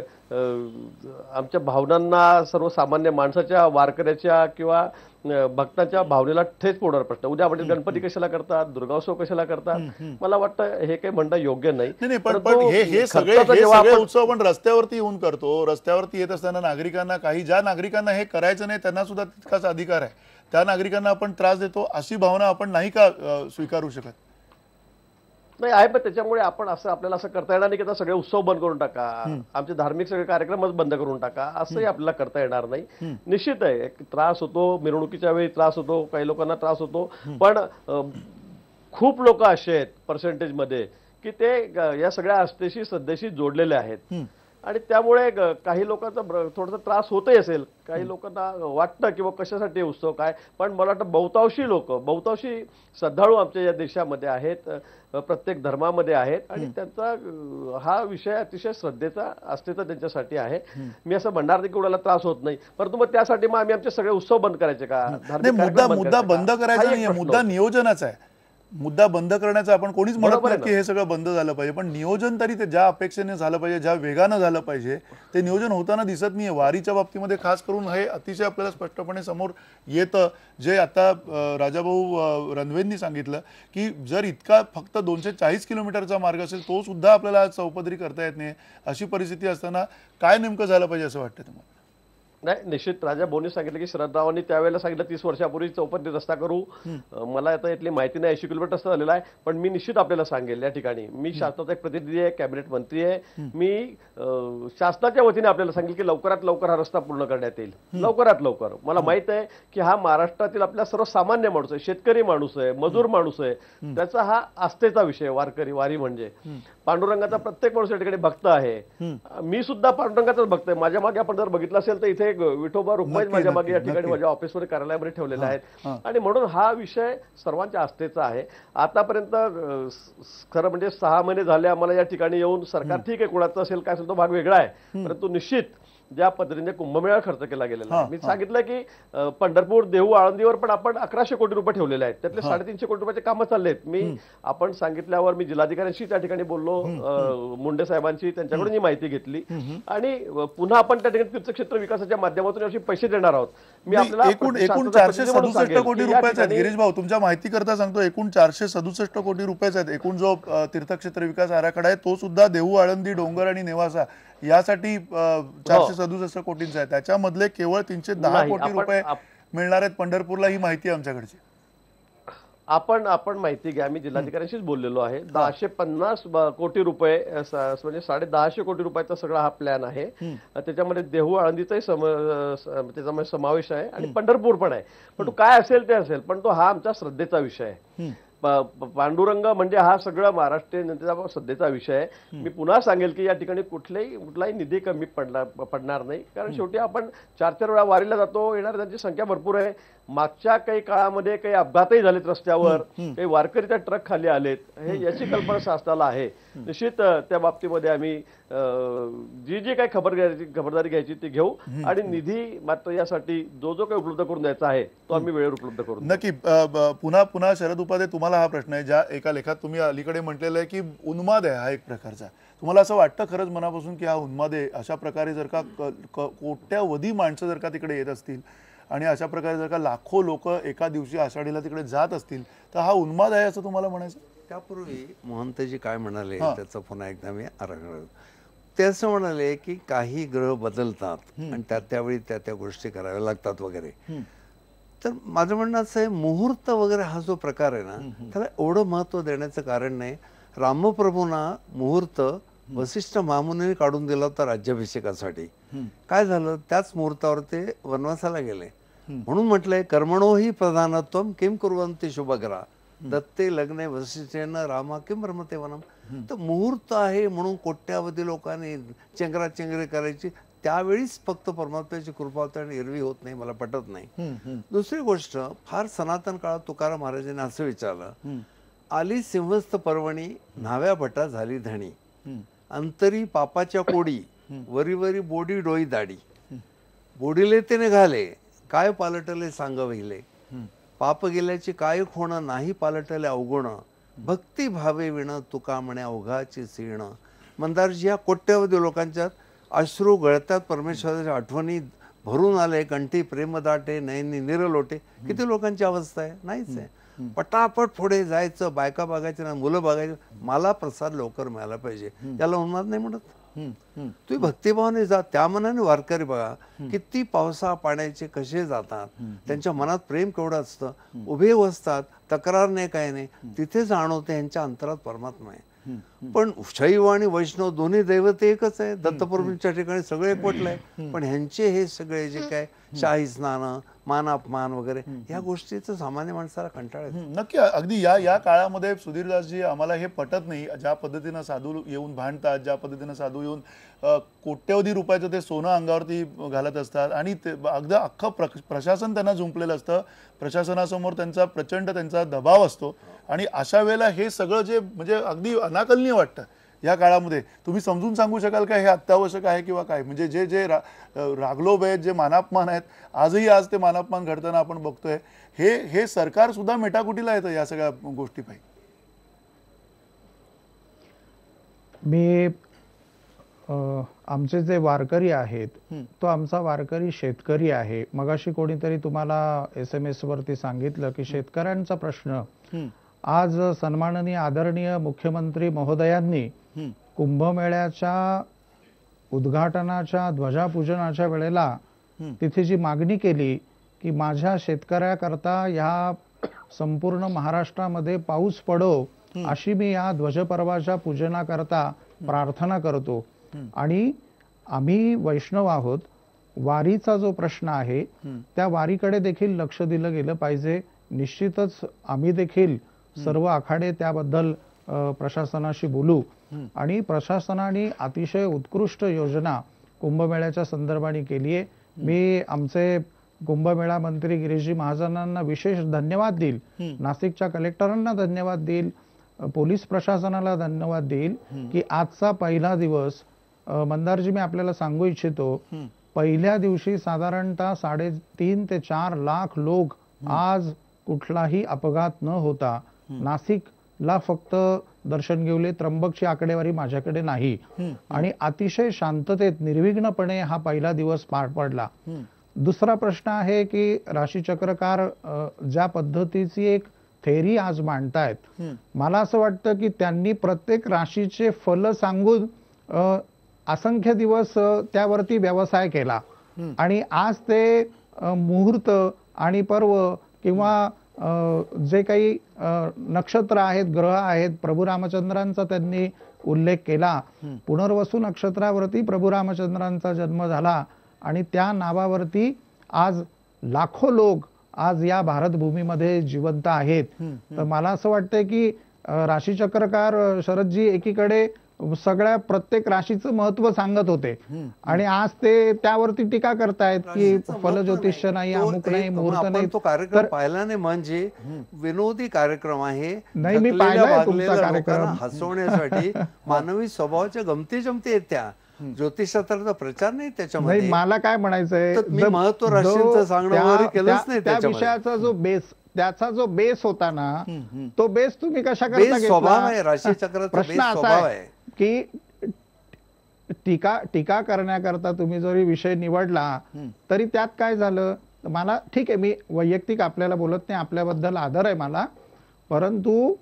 आमच्या भावनांना, सर्वसामान्य माणसाच्या, वारकऱ्याच्या किंवा भक्तांच्या भावनेला ठेच पोडणार प्रश्न. उद्या आपण गणपती कशाला करतात, दुर्गात्सव कशाला करतात, मला वाटतं हे काही म्हणणं योग्य नाही. पण हे सगळे उत्सव आपण रस्त्यावरती येऊन करतो. रस्त्यावरती येत असताना नागरिकांना, ज्या नागरिकांना हे करायचं नाही त्यांना सुद्धा तितकाच अधिकार आहे, त्या नागरिकांना आपण त्रास देतो अशी भावना आपण नाही का स्वीकारू शकत? नाही आहे, पण त्याच्यामुळे आपण आपल्याला असं करता येणार नाही की आता सगळे उत्सव बंद करून टाका, आमचे धार्मिक सगळे कार्यक्रमच बंद करून टाका, असंही आपल्याला करता येणार नाही. निश्चित आहे त्रास होतो, मिरवणुकीच्या वेळी त्रास होतो, काही लोकांना त्रास होतो, पण खूप लोक असे आहेत पर्सेंटेजमध्ये की ते या सगळ्या आस्थेशी श्रद्धेशी जोडलेले आहेत आणि त्यामुळे काही लोकांचा थोडासा त्रास होतही असेल. काही लोकांना वाटतं की कशासाठी उत्सव काय, पण मला वाटतं बहुतांशी श्रद्धाळू आमच्या या देशामध्ये आहेत, प्रत्येक धर्मामध्ये आहेत आणि त्यांचा हा विषय अतिशय श्रद्धेचा, आस्थेचा त्यांच्यासाठी आहे. मी असं म्हणणार नाही की कोणाला त्रास होत नाही, परंतु मग त्यासाठी मग आम्ही आमचे सगळे उत्सव बंद करायचे का? मुद्दा बंद करायचा नाही, मुद्दा नियोजनाचा आहे. मुद्दा बंद करण्याचं आपण कोणीच म्हणत बरोबर आहे नाही की हे सगळं बंद झालं पाहिजे, पण नियोजन तरी ते ज्या अपेक्षेने झालं पाहिजे, ज्या वेगानं झालं पाहिजे ते नियोजन होताना दिसत नाहीये. वारीच्या बाबतीमध्ये खास करून हे अतिशय आपल्याला स्पष्टपणे समोर येतं, जे आता राजाभाऊ रणवेंनी सांगितलं की जर इतका फक्त 240 किलोमीटरचा मार्ग असेल तो सुद्धा आपल्याला आज चौपदरी करता येत नाही. अशी परिस्थिती असताना काय नेमकं झालं पाहिजे असं वाटतं तुम्हाला? नाही, निश्चित राजा भाऊनी सांगितलं की शरदरावांनी त्यावेळेला सांगितलं 30 वर्षापूर्वी चौपदरी रस्ता करू. मला आता यातली माहिती नाही 80 किलोमीटर रस्ता झालेला आहे, पण मी निश्चित आपल्याला सांगेल. या ठिकाणी मी शासनाचा एक प्रतिनिधी आहे, कॅबिनेट मंत्री आहे. मी शासनाच्या वतीने आपल्याला सांगेल की लवकरात लवकर हा रस्ता पूर्ण करण्यात येईल, लवकरात लवकर. मला माहित आहे की हा महाराष्ट्रातील आपल्या सर्वसामान्य माणूस आहे, शेतकरी माणूस आहे, मजूर माणूस आहे, त्याचा हा आस्थेचा विषय. वारी म्हणजे पांडुरंगाचा प्रत्येक माणूस या ठिकाणी भक्त आहे. मी सुद्धा पांडुरंगाचाच भक्त आहे. माझ्या मागे आपण जर बघितलं असेल तर इथे विठोबा रुक्माई माझ्या मागे या ठिकाणी माझ्या ऑफिसमध्ये कार्यालयामध्ये ठेवलेले आहेत. आणि म्हणून हा विषय सर्वांच्या आस्थेचा आहे. आतापर्यंत खरं म्हणजे 6 महिने झाले आम्हाला या ठिकाणी येऊन. सरकार ठीक आहे, कोणाचं असेल काय असेल तो भाग वेगळा आहे, परंतु निश्चित ज्या पद्धतीने कुंभमेळा खर्च केला गेलेला आहे. मी सांगितलं की पंढरपूर, देहू, आळंदीवर पण आपण 1100 कोटी रुपये ठेवलेले आहेत. त्यातले 350 कोटी रुपयाचे कामं चाललेत. आपण सांगितल्यावर मी जिल्हाधिकाऱ्यांशी त्या ठिकाणी बोललो, मुंडे साहेबांशी, त्यांच्याकडून ही माहिती घेतली. आणि पुन्हा आपण त्या ठिकाणी तीर्थक्षेत्र विकासाच्या माध्यमातून यावर्षी पैसे देणार आहोत. मी आपल्याला एकूण 467 कोटी रुपयाचे आहेत. गिरीश भाऊ, तुमच्या माहिती करता सांगतो, एकूण 467 कोटी रुपयाचे आहेत. एकूण जो तीर्थक्षेत्र विकास आराखडा आहे तो सुद्धा देहू, आळंदी, डोंगर आणि नेवासा यासाठी 467 कोटींचा आहे. त्याच्यामधले केवळ 310 कोटी रुपये मिळणार आहेत पंढरपूरला, ही माहिती आहे आमच्याकडची. आपण माहिती घ्या. मी जिल्हाधिकाऱ्यांशीच बोललेलो आहे. 150 कोटी रुपये म्हणजे 150 कोटी रुपयाचा सगळा हा प्लॅन आहे. त्याच्यामध्ये देहू, आळंदीचाही त्याच्यामध्ये समावेश आहे आणि पंढरपूर पण आहे. पण तो काय असेल ते असेल, पण तो हा आमच्या श्रद्धेचा विषय आहे. पांडुरंग म्हणजे हा सगळा महाराष्ट्रीय जनतेचा श्रद्धेचा विषय आहे. मी पुन्हा सांगेल की या ठिकाणी कुठलाही निधी कमी पडणार नाही. कारण शेवटी आपण 4-4 वेळा वारीला जातो, येणाऱ्यांची संख्या भरपूर आहे. मागच्या काही काळामध्ये काही अपघातही झालेत रस्त्यावर, काही वारकरी त्या ट्रक खाली आलेत, हे याची कल्पना शासनाला आहे. निश्चित त्या बाबतीमध्ये आम्ही जी काही खबरदारी घ्यायची ती घेऊ. आणि निधी मात्र यासाठी जो काही उपलब्ध करून द्यायचा आहे तो आम्ही वेळेवर उपलब्ध करू. नक्की. पुन्हा शरद उपाध्ये, तुम्हाला हा प्रश्न आहे. ज्या एका लेखात तुम्ही अलीकडे म्हटलेलं आहे की उन्माद आहे हा एक प्रकारचा, तुम्हाला असं वाटतं खरंच मनापासून की हा उन्माद आहे? अशा प्रकारे जर का कोट्यावधी माणसं जर का तिकडे येत असतील आणि अशा प्रकारे जर का लाखो लोक एका दिवशी आषाढीला तिकडे जात असतील तर हा उन्माद आहे असं तुम्हाला म्हणायचं? त्यापूर्वी महंतजी काय म्हणाले त्याचं पुन्हा एकदा मी आराखडा. ते असं म्हणाले की काही ग्रह बदलतात आणि त्यावेळी त्या गोष्टी कराव्या लागतात वगैरे. तर माझं म्हणणं असं आहे, मुहूर्त वगैरे हा जो प्रकार आहे ना, त्याला एवढं महत्त्व देण्याचं कारण नाही. रामप्रभूंना मुहूर्त वसिष्ठ महामुनीने काढून दिला होता राज्याभिषेकासाठी. काय झालं, त्याच मुहूर्तावर ते वनवासाला गेले. म्हणून म्हटलंय, कर्मणोही प्रधानत्वम किम कुर्वन्ति शुभग्रा दत्ते लग्ने वसिष्ठेन रामा किम रमते वनम. तर मुहूर्त आहे म्हणून कोट्यावधी लोकांनी चेंगराचेंगरी करायची, त्यावेळीच फक्त परमात्म्याची कृपा होते आणि एरवी होत नाही, मला पटत नाही. दुसरी गोष्ट, फार सनातन काळात तुकाराम महाराजांनी असं विचारलं, आली सिंहस्थ पर्वणी न्हाव्या भटा झाली धणी, अंतरी पापाच्या कोडी वरी वरी बोडी डोई दाडी, बोडीले ते निघाले काय पालटले सांग वहिले, पाप गेल्याची काय खोणं नाही पालटले अवगुण, भक्ती भावे विण तुका म्हणे अवघाची सीण. मंदारजी, या कोट्यावधी लोकांच्यात अश्रू गळतात, परमेश्वराच्या आठवणी भरून आले, कंठी प्रेमदाटे नयनी निरलोटे. किती लोकांची अवस्था आहे? नाहीच आहे. पटापट पुढे जायचं, बायका बघायचं ना, मुलं बघायचं, मला प्रसाद लवकर मिळाला पाहिजे, याला उन्माद नाही म्हणत. तुम्ही भक्तिभावाने जा. त्या मनाने वारकरी बघा किती पावसा पाण्याचे कसे जातात, त्यांच्या मनात प्रेम केवढं असतं, उभे असतात, तक्रार नाही, काय नाही, तिथे जाणवते यांच्या अंतरात परमात्मा आहे. पण शैव आणि वैष्णव दोन्ही दैवत एकच आहे. दत्तप्रभूंच्या ठिकाणी सगळे एकवटलंय, पण ह्यांचे हे सगळे जे काय शाही स्नान, मान अपमान वगैरे, ह्या गोष्टीचं सामान्य माणसाला कंटाळा येतो. नक्की. अगदी या काळामध्ये सुधीरदासजी, आम्हाला हे पटत नाही ज्या पद्धतीनं साधू येऊन भांडतात, ज्या पद्धतीनं साधू येऊन कोट्यवधी रुपयाचं ते सोनं अंगावरती घालत असतात आणि ते अगदी अख्खं प्रशासन त्यांना झुंपलेलं असतं. प्रशासनासमोर त्यांचा दबाव असतो आणि अशा वेळेला हे सगळं जे म्हणजे अगदी अनाकलनीय वाटतं या काळामध्ये तुम्ही समजून सांगू शकाल का हे अत्यावश्यक आहे किंवा काय? म्हणजे जे जे रागलोभ आहेत, जे मानापमान आहेत, आजही आज ते मानापमान घडताना आपण बघतोय. हे सरकार सुद्धा मेटाकुटीला येतं या सगळ्या गोष्टी पाहिजे. मी आमचे जे वारकरी आहेत, तो आमचा वारकरी शेतकरी आहे. मगाशी कोणीतरी तुम्हाला SMS वरती सांगितलं की शेतकऱ्यांचा प्रश्न आज सन्माननीय आदरणीय मुख्यमंत्री महोदयांनी कुंभमेळ्याच्या उद्घाटनाच्या ध्वजापूजनाच्या वेळेला तिथे जी मागणी केली की माझ्या शेतकऱ्याकरता या संपूर्ण महाराष्ट्रामध्ये पाऊस पडो अशी मी या ध्वजपर्वाच्या पूजनाकरता प्रार्थना करतो. आणि आम्ही वैष्णव आहोत, वारीचा जो प्रश्न आहे त्या वारीकडे देखील लक्ष दिलं गेलं पाहिजे. निश्चितच आम्ही देखील सर्व आखाडे त्याबद्दल प्रशासनाशी बोलू आणि प्रशासनाने अतिशय उत्कृष्ट योजना कुंभमेळ्याच्या संदर्भाने केली आहे. मी आमचे कुंभमेळा मंत्री गिरीशजी महाजनांना विशेष धन्यवाद देईल, नाशिकच्या कलेक्टरांना धन्यवाद देईल, पोलीस प्रशासनाला धन्यवाद देईल की आजचा पहिला दिवस मंदारजी मी आपल्याला सांगू इच्छितो, पहिल्या दिवशी साधारणतः 3.5 ते 4 लाख लोक आज कुठलाही अपघात न होता नाशिकला फक्त दर्शन घेवले. त्र्यंबकची आकडेवारी माझ्याकडे नाही आणि अतिशय शांततेत निर्विघ्नपणे हा पहिला दिवस पार पडला. दुसरा प्रश्न आहे की राशीचक्रकार ज्या पद्धतीची एक थेरी आज मांडतायत, मला असं वाटतं की त्यांनी प्रत्येक राशीचे फल सांगून असंख्य दिवस त्यावरती व्यवसाय केला आणि आज ते मुहूर्त आणि पर्व किंवा जे काही नक्षत्र आहेत, ग्रह आहेत, प्रभू रामचंद्रांचा त्यांनी उल्लेख केला. पुनर्वसू नक्षत्रावरती प्रभू रामचंद्रांचा जन्म झाला आणि त्या नावावरती आज लाखो लोक आज या भारतभूमीमध्ये जिवंत आहेत. तर मला असं वाटतंय की राशीचक्रकार शरदजी एकीकडे सगळ्या प्रत्येक राशीचं महत्व सांगत होते आणि आज ते त्यावरती टीका करतायत की फलज्योतिष्य नाही, अमुक नाही, मुहूर्त नाही. तो कार्यक्रम पाहिला नाही म्हणजे विनोदी कार्यक्रम आहे. नाही, मी पाहिलाय तुमचा कार्यक्रम. हसवण्यासाठी मानवी स्वभावाच्या गमती जमती आहेत त्या. ज्योतिषशास्त्राचा प्रचार नाही त्याच्यामध्ये. मला काय म्हणायचंय, मी महत्व राशींचं सांगणं वगैरे केलंच नाही. त्या विषयाचा जो बेस, त्याचा जो बेस होता ना, तो बेस तुम्ही कशा करता स्वभाव आहे राशीचक्राचा. प्रश्न असा आहे की टीका करण्याकरता तुम्ही जरी विषय निवडला तरी त्यात काय झालं. मला ठीक आहे, मी वैयक्तिक आपल्याला बोलत नाही, आपल्याबद्दल आदर आहे मला, परंतु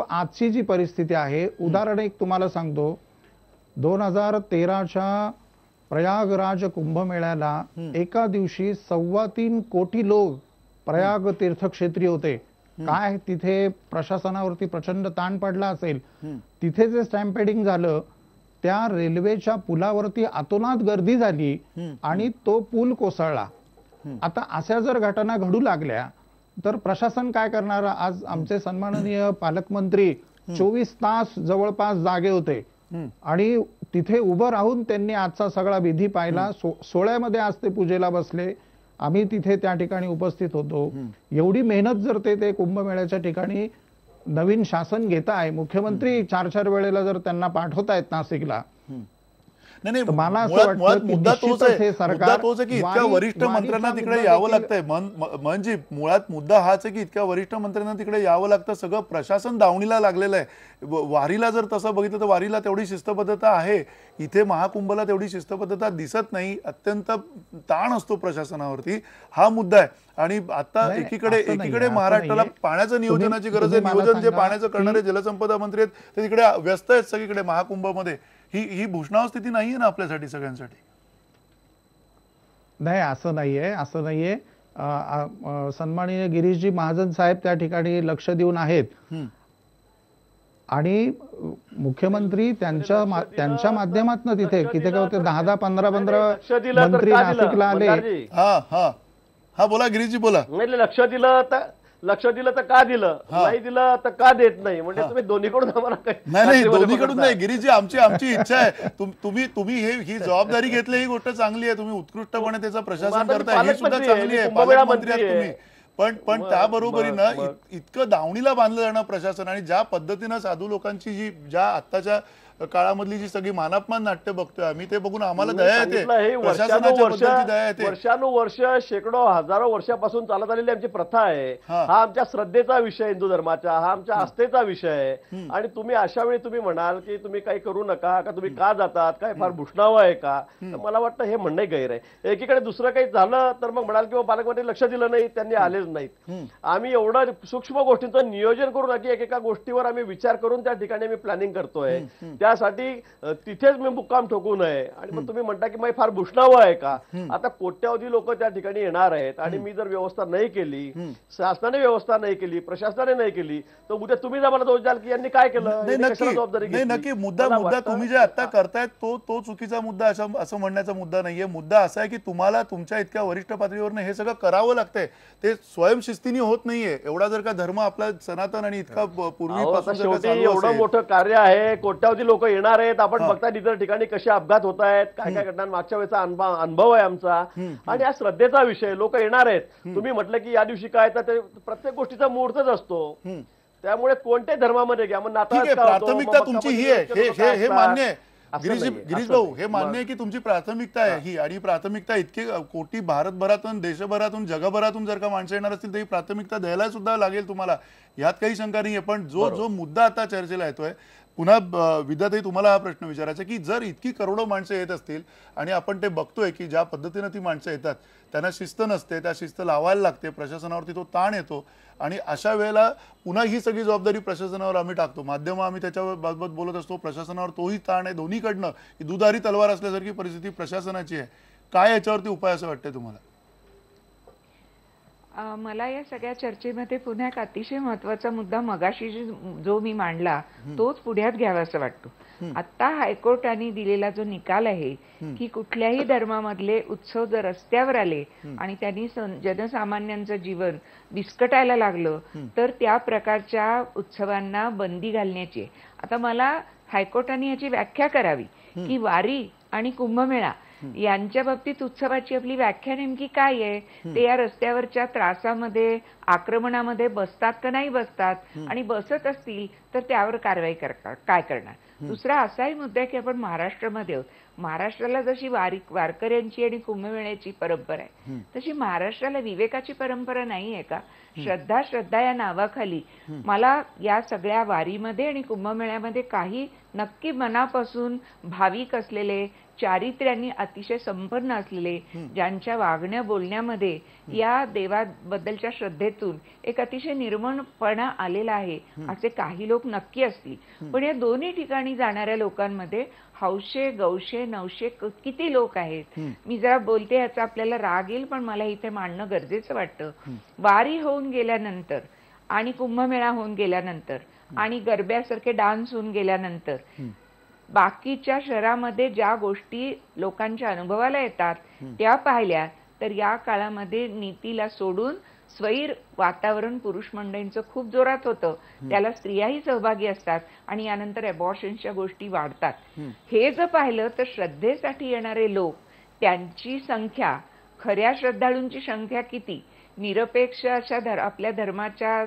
आजची जी परिस्थिती आहे, उदाहरण एक तुम्हाला सांगतो, 2013च्या प्रयागराज कुंभमेळ्याला एका दिवशी 3.25 कोटी लोक प्रयाग तीर्थक्षेत्री होते. काय तिथे प्रशासनावरती प्रचंड ताण पडला असेल. तिथे जे स्टॅम्पेडिंग झालं, त्या रेल्वेच्या पुलावरती अतोनात गर्दी झाली आणि तो पूल कोसळला. आता अशा जर घटना घडू लागल्या तर प्रशासन काय करणार. आज आमचे सन्माननीय पालकमंत्री 24 तास जवळपास जागे होते आणि तिथे उभं राहून त्यांनी आजचा सगळा विधी पाहिला. सोहळ्यामध्ये आज ते पूजेला बसले, आम्ही तिथे त्या ठिकाणी उपस्थित होतो. एवढी मेहनत जर ते कुंभमेळ्याच्या ठिकाणी नवीन शासन घेत आहे, मुख्यमंत्री 4-4 वेळेला जर त्यांना पाठवतायत नाशिकला, नाही, मला असं वाटतं मुद्दा तोच आहे की इतक्या वरिष्ठ मंत्र्यांना तिकडे यावं लागतंय. म्हणजे मुळात मुद्दा हाच आहे की इतक्या वरिष्ठ मंत्र्यांना तिकडे यावं लागतं. सगळं प्रशासन दावणीला लागलेलं आहे. वारीला जर तसं बघितलं तर वारीला तेवढी शिस्तबद्धता आहे, इथे महाकुंभला तेवढी शिस्तबद्धता दिसत नाही. अत्यंत ताण असतो प्रशासनावरती. हा मुद्दा आहे. आणि आता एकीकडे महाराष्ट्राला पाण्याचं नियोजनाची गरज आहे. नियोजन जे पाण्याचं करणारे जलसंपदा मंत्री आहेत ते तिकडे व्यस्त आहेत सगळीकडे महाकुंभमध्ये. ही भूषणाव स्थिती नाहीये ना आपल्यासाठी सगळ्यांसाठी. नाही, असं नाहीये. सन्माननीय गिरीशजी महाजन साहेब त्या ठिकाणी लक्ष देऊन आहेत आणि मुख्यमंत्री त्यांच्या माध्यमातून तिथे काय होते 10-15 मंत्री नाशिकला आले. हा बोला गिरीशजी बोला. लक्ष दिलं तर का दिलं, नाही दिलं तर का देत नाही. म्हणजे तुम्ही दोन्हीकडून आम्हाला नाही, दोन्हीकडून नाही गिरीशजी. आमची इच्छा आहे, तुम्ही ही जबाबदारी घेतली, ही गोष्ट चांगली आहे. तुम्ही उत्कृष्टपणे त्याचं प्रशासन करताय, ही सुद्धा चांगली आहे. पालकमंत्री आहात तुम्ही, पण त्याबरोबरीनं इतकं दावणीला बांधलं जाणं प्रशासन आणि ज्या पद्धतीनं साधू लोकांची ज्या आत्ताच्या काळामधली जी सगळी मानापमान नाट्य बघतोय आम्ही, ते बघून आम्हाला दया येते, प्रशासनाच्या बद्दलची दया येते. वर्षानुवर्ष शेकडो हजारो वर्षापासून चालत आलेली आमची प्रथा आहे. हा आमच्या श्रद्धेचा विषय, हिंदू धर्माचा हा आमच्या आस्थेचा विषय आहे. आणि तुम्ही अशा वेळी तुम्ही म्हणाल की तुम्ही काही करू नका, का तुम्ही का जातात, काय फार भूषणावं आहे का, तर मला वाटतं हे म्हणणं गैर आहे. एकीकडे दुसरं काही झालं तर मग म्हणाल किंवा पालकमंत्री लक्ष दिलं नाही, त्यांनी आलेच नाहीत. आम्ही एवढं सूक्ष्म गोष्टींचं नियोजन करून की एकेका गोष्टीवर आम्ही विचार करून त्या ठिकाणी आम्ही प्लॅनिंग करतोय. त्यासाठी तिथेच मी मुक्काम ठोकू नये. आणि मग तुम्ही म्हणता की मग फार भूषणावं आहे का. आता कोट्यावधी लोक त्या ठिकाणी येणार आहेत आणि मी जर व्यवस्था नाही केली, शासनाने व्यवस्था नाही केली, प्रशासनाने नाही केली, तर उद्या तुम्ही जर मला दोष द्याल की यांनी काय केलं, नक्की मुद्दा तुम्ही जे आता करतायत तो चुकीचा मुद्दा असं म्हणण्याचा मुद्दा नाहीये. मुद्दा असा आहे की तुम्हाला तुमच्या इतक्या वरिष्ठ पातळीवरनं हे सगळं करावं लागतंय, ते स्वयंशिस्तीने होत नाहीये. एवढा जर का धर्म आपला सनातन आणि इतका पूर्वीपासून एवढं मोठं कार्य आहे, कोट्यावधी लोक येणार आहेत. आपण बघताय इतर ठिकाणी कसे अपघात होत आहेत, काय काय घटना, मागच्या वेळेचा अनुभव आहे आमचा. आणि हा श्रद्धेचा विषय, लोक येणार आहेत. तुम्ही म्हटलं की या दिवशी काय, तर प्रत्येक गोष्टीचा मुहूर्तच असतो. त्यामुळे कोणत्या धर्मामध्ये घ्या, मग प्राथमिकता तुमची ही आहे, हे मान्य आहे. गिरीश भाऊ, हे मान्य आहे की तुमची प्राथमिकता आहे ही, आणि प्राथमिकता इतकी कोटी भारतभरातून, देशभरातून, जगभरातून जर का माणसं येणार असतील तर ही प्राथमिकता द्यायला सुद्धा लागेल तुम्हाला, यात काही शंका नाहीये. पण जो मुद्दा आता चर्चेला येतोय, पुन्हा विद्याताई तुम्हाला हा प्रश्न विचारायचा की जर इतकी करोडो माणसं येत असतील आणि आपण ते बघतोय की ज्या पद्धतीनं ती माणसं येतात त्यांना शिस्त नसते, त्या शिस्त लावायला लागते, प्रशासनावरती तो ताण येतो, आणि अशा वेळेला पुन्हा ही सगळी जबाबदारी प्रशासनावर आम्ही टाकतो. माध्यम आम्ही त्याच्यावर बाबत बोलत असतो, प्रशासनावर तोही ताण आहे. दोन्हीकडनं ही दुधारी तलवार असल्यासारखी परिस्थिती प्रशासनाची आहे. काय याच्यावरती उपाय असं वाटतंय तुम्हाला? मला या सगळ्या चर्चेमध्ये पुन्हा एक अतिशय महत्वाचा मुद्दा मगाशी जो मी मांडला तोच पुढ्यात घ्यावा असं वाटतो. आता हायकोर्टाने दिलेला जो निकाल आहे की कुठल्याही धर्मामधले उत्सव जर रस्त्यावर आले आणि त्यांनी जनसामान्यांचं जीवन विस्कटायला लागलं तर त्या प्रकारच्या उत्सवांना बंदी घालण्याची. आता मला हायकोर्टाने याची व्याख्या करावी की वारी आणि कुंभमेळा यांच्या बाबतीत उत्सवाची आपली व्याख्या नेमकी काय आहे, ते या रस्त्यावरच्या त्रासामध्ये, आक्रमणामध्ये बसतात का नाही बसतात, आणि बसत असतील तर त्यावर कारवाई काय करणार. दुसरा असाही मुद्दा आहे की आपण महाराष्ट्रामध्ये आहोत. महाराष्ट्राला जशी वारकऱ्यांची आणि कुंभमेळ्याची परंपरा आहे तशी महाराष्ट्राला विवेकाची परंपरा नाही आहे का. श्रद्धा या नावाखाली मला या सगळ्या वारीमध्ये आणि कुंभमेळ्यामध्ये काही नक्की मनापासून भाविक असलेले, चारित्र्यांनी अतिशय संपन्न असलेले, ज्यांच्या वागण्या बोलण्यामध्ये या देवाबद्दलच्या श्रद्धेतून एक अतिशय निर्मळपणा आलेला आहे असे काही लोक नक्की असतील. पण या दोन्ही ठिकाणी जाणाऱ्या लोकांमध्ये हौशे, गौशे, नवशे किती लोक आहेत. मी जरा बोलते याचा आपल्याला राग येईल, पण मला इथे मांडणं गरजेचं वाटतं. वारी होऊन गेल्यानंतर आणि कुंभमेळा होऊन गेल्यानंतर आणि गरब्यासारखे डान्स होऊन गेल्यानंतर बाकीच्या शहरामध्ये ज्या गोष्टी लोकांच्या अनुभवाला येतात त्या पाहिल्या तर या काळामध्ये नीतीला सोडून स्वैर वातावरण पुरुष मंडळींचं खूप जोरात होतं. त्याला स्त्रियाही सहभागी असतात आणि यानंतर अबॉर्शनच्या गोष्टी वाढतात. हे जर पाहिलं तर श्रद्धेसाठी येणारे लोक, त्यांची संख्या, खऱ्या श्रद्धाळूंची संख्या किती, निरपेक्ष अशा आपल्या धर्माच्या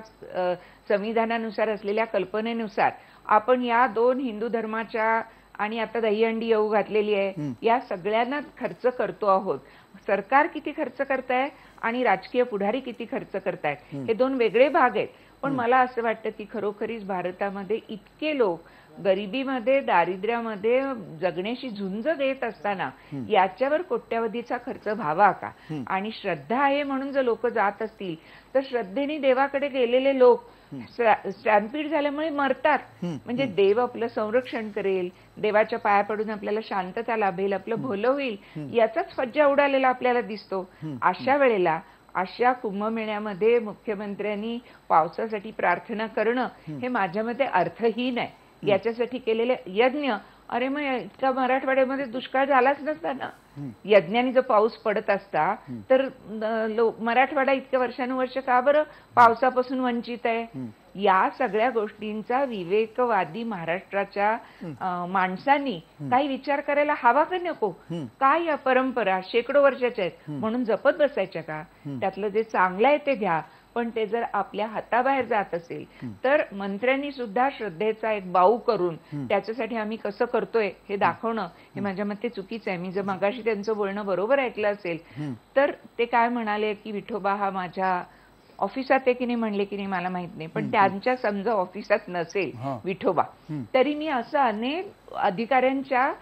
संविधानानुसार असलेल्या कल्पनेनुसार आपण या दोन हिंदू धर्माच्या आणि आता दहीहंडी येऊ घातलेली आहे या सगळ्यांना खर्च करतो आहोत. सरकार किती खर्च करताय आणि राजकीय पुढारी किती खर्च करतायत, हे दोन वेगळे भाग आहेत. पण मला असं वाटतं की खरोखरीच भारतामध्ये इतके लोक गरिबीमध्ये, दारिद्र्यामध्ये जगण्याची झुंज देत असताना याच्यावर कोट्यावधीचा खर्च व्हावा का. आणि श्रद्धा आहे म्हणून जर लोक जात असतील तर श्रद्धेने देवाकडे गेलेले लोक स्टॅम्पीड झाल्यामुळे मरतात. म्हणजे देव आपलं संरक्षण करेल, देवाच्या पाया पडून आपल्याला शांतता लाभेल, आपलं भलं होईल याचाच फज्जा उडालेला आपल्याला दिसतो. अशा वेळेला अशा कुंभमेळ्यामध्ये मुख्यमंत्र्यांनी पावसासाठी प्रार्थना करणं हे माझ्या मते अर्थहीन आहे. याच्यासाठी केलेले यज्ञ, अरे मग इतका मराठवाड्यामध्ये दुष्काळ झालाच नसता ना. यज्ञाने जर पाऊस पडत असता तर मराठवाडा इतक्या वर्षानुवर्ष का बरं पावसापासून वंचित आहे. या सगळ्या गोष्टींचा विवेकवादी महाराष्ट्राच्या माणसांनी काही विचार करायला हवा का नको. काय या परंपरा शेकडो वर्षाच्या आहेत म्हणून जपत बसायच्या का. त्यातलं जे चांगलं आहे ते घ्या, पण ते जर आपल्या हाताबाहेर जात असेल तर मंत्र्यांनी सुद्धा श्रद्धेचा एक बाऊ करून त्याच्यासाठी आम्ही कसं करतोय हे दाखवणं हे माझ्या मते चुकीचं आहे. मी जर मगाशी त्यांचं बोलणं बरोबर ऐकलं असेल तर ते काय म्हणाले की विठोबा हा माझ्या ऑफिसात आहे की नाही म्हणले की नाही मला माहित नाही, पण त्यांच्या समजा ऑफिसात नसेल विठोबा तरी मी असं अनेक अधिकाऱ्यांच्या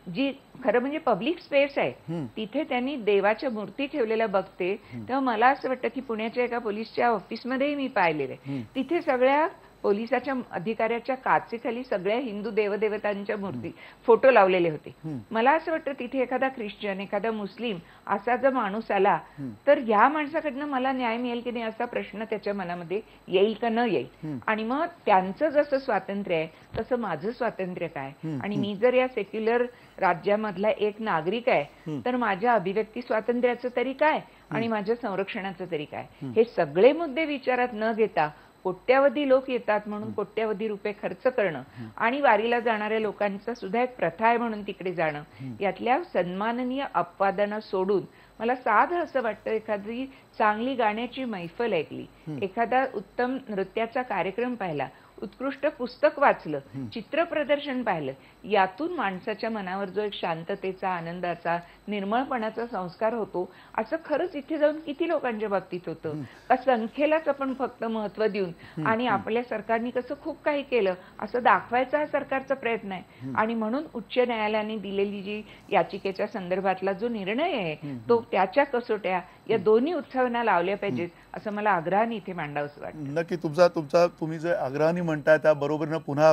जी खरं म्हणजे पब्लिक स्पेस आहे तिथे त्यांनी देवाच्या मूर्ती ठेवलेल्या बघते, तेव्हा मला असं वाटतं की पुण्याच्या एका पोलीसच्या ऑफिसमध्येही मी पाहिलेलं आहे तिथे सगळ्या पोलिसाच्या अधिकाऱ्याच्या काचेखाली सगळ्या हिंदू देवदेवतांच्या मूर्ती फोटो लावलेले होते. मला असं वाटतं तिथे एखादा ख्रिश्चन एखादा मुस्लिम असा जर माणूस आला तर ह्या माणसाकडनं मला न्याय मिळेल की नाही असा प्रश्न त्याच्या मनामध्ये येईल का न येईल. आणि मग त्यांचं जसं स्वातंत्र्य आहे तसं माझं स्वातंत्र्य काय, आणि मी जर या सेक्युलर राज्यामधला एक नागरिक आहे तर माझ्या अभिव्यक्ती स्वातंत्र्याचं तरी काय आणि माझ्या संरक्षणाचं तरी काय. हे सगळे मुद्दे विचारात न घेता कोट्यावधी लोक येतात म्हणून कोट्यावधी रुपये खर्च करणं आणि वारीला जाणाऱ्या लोकांचा सुद्धा एक प्रथा आहे म्हणून तिकडे जाणं, यातल्या सन्माननीय अपवादांना सोडून मला साधं असं वाटतं एखादी चांगली गाण्याची मैफल ऐकली, एखादा उत्तम नृत्याचा कार्यक्रम पाहिला, उत्कृष्ट पुस्तक वाचलं, चित्र प्रदर्शन पाहिलं, यातून माणसाच्या मनावर जो एक शांततेचा आनंदाचा निर्मळपणाचा संस्कार होतो असं खरंच इथे जाऊन किती लोकांच्या बाबतीत होतं. संख्येलाच आपण फक्त महत्व देऊन आणि आपल्या सरकारने कसं खूप काही केलं असं दाखवायचा हा सरकारचा प्रयत्न आहे. आणि म्हणून उच्च न्यायालयाने दिलेली जी याचिकेच्या संदर्भातला जो निर्णय आहे तो त्याच्या कसोट्या या दोन्ही उत्सवांना लावल्या पाहिजेत असं मला आग्रहाने इथे मांडावंसं वाटतं. नक्की तुम्ही जे आग्रहाने म्हणताय त्या बरोबरीनं पुन्हा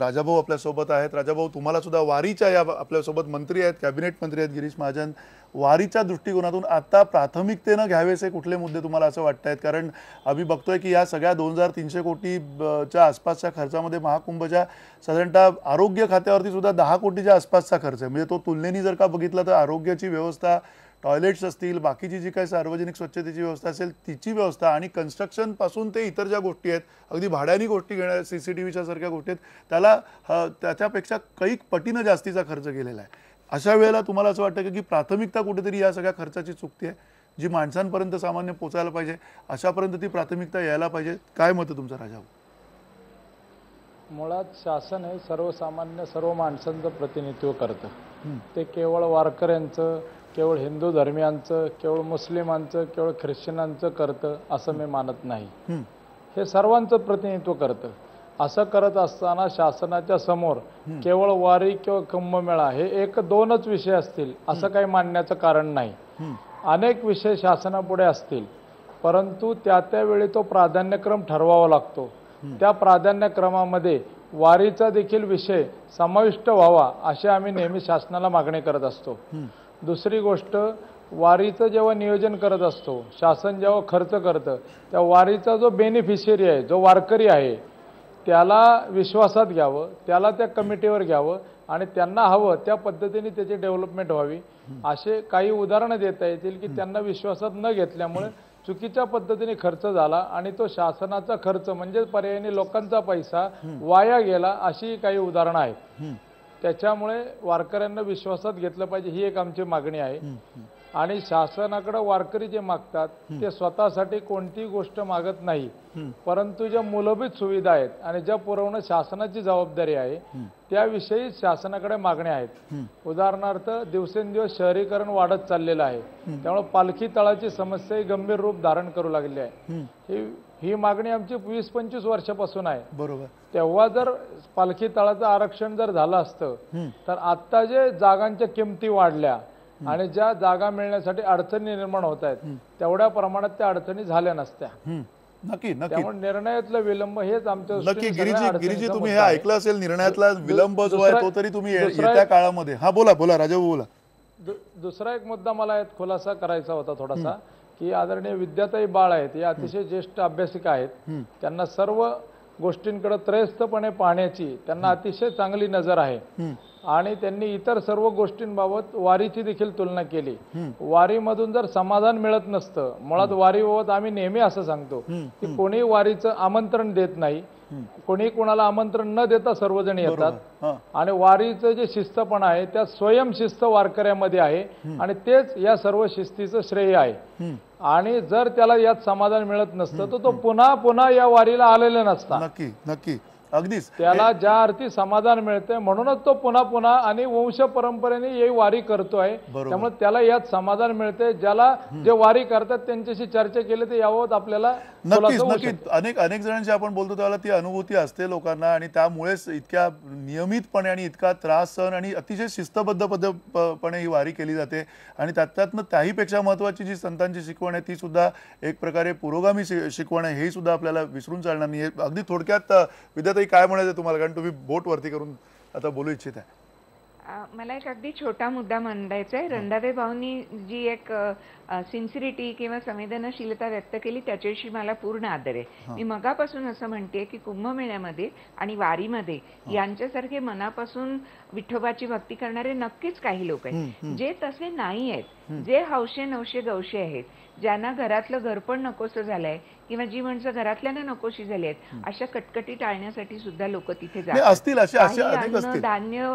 राजाभाऊ आपल्यासोबत आहेत. राजाभाऊ, तुम्हाला सुद्धा वारीच्या या आपल्यासोबत मंत्री आहेत, कॅबिनेट मंत्री आहेत गिरीश महाजन. वारीच्या दृष्टिकोनातून आता प्राथमिकतेनं घ्यावेसे कुठले मुद्दे तुम्हाला असं वाटतायत? कारण आम्ही बघतोय की या सगळ्या 2300 कोटीच्या आसपासच्या खर्चामध्ये महाकुंभच्या साधारणतः आरोग्य खात्यावरती सुद्धा 10 कोटीच्या आसपासचा खर्च आहे. म्हणजे तो तुलनेने जर का बघितला तर आरोग्याची व्यवस्था, टॉयलेट्स असतील, बाकीची जी काही सार्वजनिक स्वच्छतेची व्यवस्था असेल तिची व्यवस्था आणि कन्स्ट्रक्शन पासून ते इतर ज्या गोष्टी आहेत, अगदी भाड्यानी गोष्टी घेण्या CCTVच्या सारख्या गोष्टी आहेत, त्याला त्याच्यापेक्षा कैक पटीनं जास्तीचा खर्च केलेला आहे. अशा वेळेला तुम्हाला असं वाटतं की प्राथमिकता कुठेतरी या सगळ्या खर्चाची चुकती आहे, जी माणसांपर्यंत सामान्य पोचायला पाहिजे अशापर्यंत ती प्राथमिकता यायला पाहिजे? काय मत आहे तुमचं राजाभाऊ? मुळात शासन हे सर्वसामान्य सर्व माणसांचं प्रतिनिधित्व करतं. ते केवळ वारकऱ्यांचं, केवळ हिंदू धर्मियांचं, केवळ मुस्लिमांचं, केवळ ख्रिश्चनांचं करतं असं मी मानत नाही. हे सर्वांचं प्रतिनिधित्व करतं. असं करत असताना शासनाच्या समोर केवळ वारी किंवा कुंभमेळा हे एक दोनच विषय असतील असं काही मानण्याचं कारण नाही. अनेक विषय शासनापुढे असतील, परंतु त्यावेळी तो प्राधान्यक्रम ठरवावा लागतो. त्या प्राधान्यक्रमामध्ये वारीचा देखील विषय समाविष्ट व्हावा अशी आम्ही नेहमी शासनाला मागणी करत असतो. दुसरी गोष्ट, वारीचं जेव्हा नियोजन करत असतो, शासन जेव्हा खर्च करतं, त्या वारीचा जो बेनिफिशियरी आहे, जो वारकरी आहे, त्याला विश्वासात घ्यावं, त्याला त्या कमिटीवर घ्यावं आणि त्यांना हवं त्या पद्धतीने त्याची डेव्हलपमेंट व्हावी. असे काही उदाहरणं देता येतील की त्यांना विश्वासात न घेतल्यामुळे चुकीच्या पद्धतीने खर्च झाला आणि तो शासनाचा खर्च म्हणजे पर्यायाने लोकांचा पैसा वाया गेला, अशी काही उदाहरणं आहेत. त्याच्यामुळे वारकऱ्यांना विश्वासात घेतलं पाहिजे ही एक आमची मागणी आहे. आणि शासनाकडे वारकरी जे मागतात ते स्वतःसाठी कोणतीही गोष्ट मागत नाही, परंतु ज्या मूलभूत सुविधा आहेत आणि ज्या पुरवणं शासनाची जबाबदारी आहे त्याविषयी शासनाकडे मागण्या आहेत. उदाहरणार्थ, दिवसेंदिवस शहरीकरण वाढत चाललेलं आहे, त्यामुळे पालखी तळाची समस्या गंभीर रूप धारण करू लागली आहे. ही मागणी आमची 20-25 वर्षापासून आहे. बरोबर. तेव्हा जर पालखी तळाचं आरक्षण जर झालं असतं तर आता जे जागांच्या किमती वाढल्या आणि ज्या जागा मिळण्यासाठी अडचणी निर्माण होत आहेत तेवढ्या प्रमाणात त्या अडचणी झाल्या नसत्या. नक्की नक्की. त्यामुळे निर्णयातला विलंब हेच आमच्या नक्की. गिरीजी, तुम्ही हे ऐकलं असेल, निर्णयातला विलंब जो आहे तो तरी तुम्ही येत्या काळामध्ये. हा बोला राजाभाऊ बोला. दुसरा एक मुद्दा मला यात खुलासा करायचा होता थोडासा, की आदरणीय विद्याताई बाळ आहेत, या अतिशय ज्येष्ठ अभ्यासिका आहेत. त्यांना सर्व गोष्टींकडे त्रयस्थपणे पाहण्याची त्यांना अतिशय चांगली नजर आहे. आणि त्यांनी इतर सर्व गोष्टींबाबत वारीची देखील तुलना केली. वारीमधून जर समाधान मिळत नसतं, मुळात वारीबाबत आम्ही नेहमी असं सांगतो की कोणी वारीचं आमंत्रण देत नाही, कोणी कोणाला आमंत्रण न देता सर्वजण येतात. आणि वारीचं जे शिस्तपण आहे त्या स्वयंशिस्त वारकऱ्यामध्ये आहे आणि तेच या सर्व शिस्तीचं श्रेय आहे. आणि जर त्याला यात समाधान मिळत नसतं तर तो पुन्हा पुन्हा या वारीला आलेला नसता. नक्की नक्की अगदीच त्याला ज्या अर्थी समाधान मिळते म्हणूनच तो पुन्हा पुन्हा आणि वंश परंपरेने ही वारी करतोय. त्यामुळे त्याला यात समाधान मिळते. ज्याला जे वारी करतात त्यांच्याशी चर्चा केली तर याबाबत आपल्याला नक्कीच नक्कीच अनेक जणांशी आपण बोलतो त्याला ती अनुभूती असते लोकांना आणि त्यामुळेच इतक्या नियमितपणे आणि इतका त्रास सहन आणि अतिशय शिस्तबद्धपणे ही वारी केली जाते. आणि त्यातनं त्याहीपेक्षा महत्त्वाची जी संतांची शिकवण आहे ती सुद्धा एक प्रकारे पुरोगामी शिकवण आहे, हे सुद्धा आपल्याला विसरून चालणार नाही. अगदी थोडक्यात विद्याताई काय म्हणायचं तुम्हाला, कारण तुम्ही बोट वरती करून आता बोलू इच्छित आहे. मला एक अगदी छोटा मुद्दा मांडायचा आहे. रंधावे भाऊंनी जी एक सिन्सिरिटी किंवा संवेदनशीलता व्यक्त केली त्याच्याविषयी मला पूर्ण आदर आहे. मी मगापासून असं म्हणते की कुंभमेळ्यामध्ये आणि वारीमध्ये यांच्यासारखे मनापासून विठोबाची भक्ती करणारे नक्कीच काही लोक आहेत. जे तसे नाही आहेत, जे हौशे नवशे गवशे आहेत, ज्यांना घरातलं घर पण नकोसं झालंय किंवा जी माणसं घरातल्यांना नकोशी झाली आहेत, अशा कटकटी टाळण्यासाठी सुद्धा लोक तिथे जातात. धान्य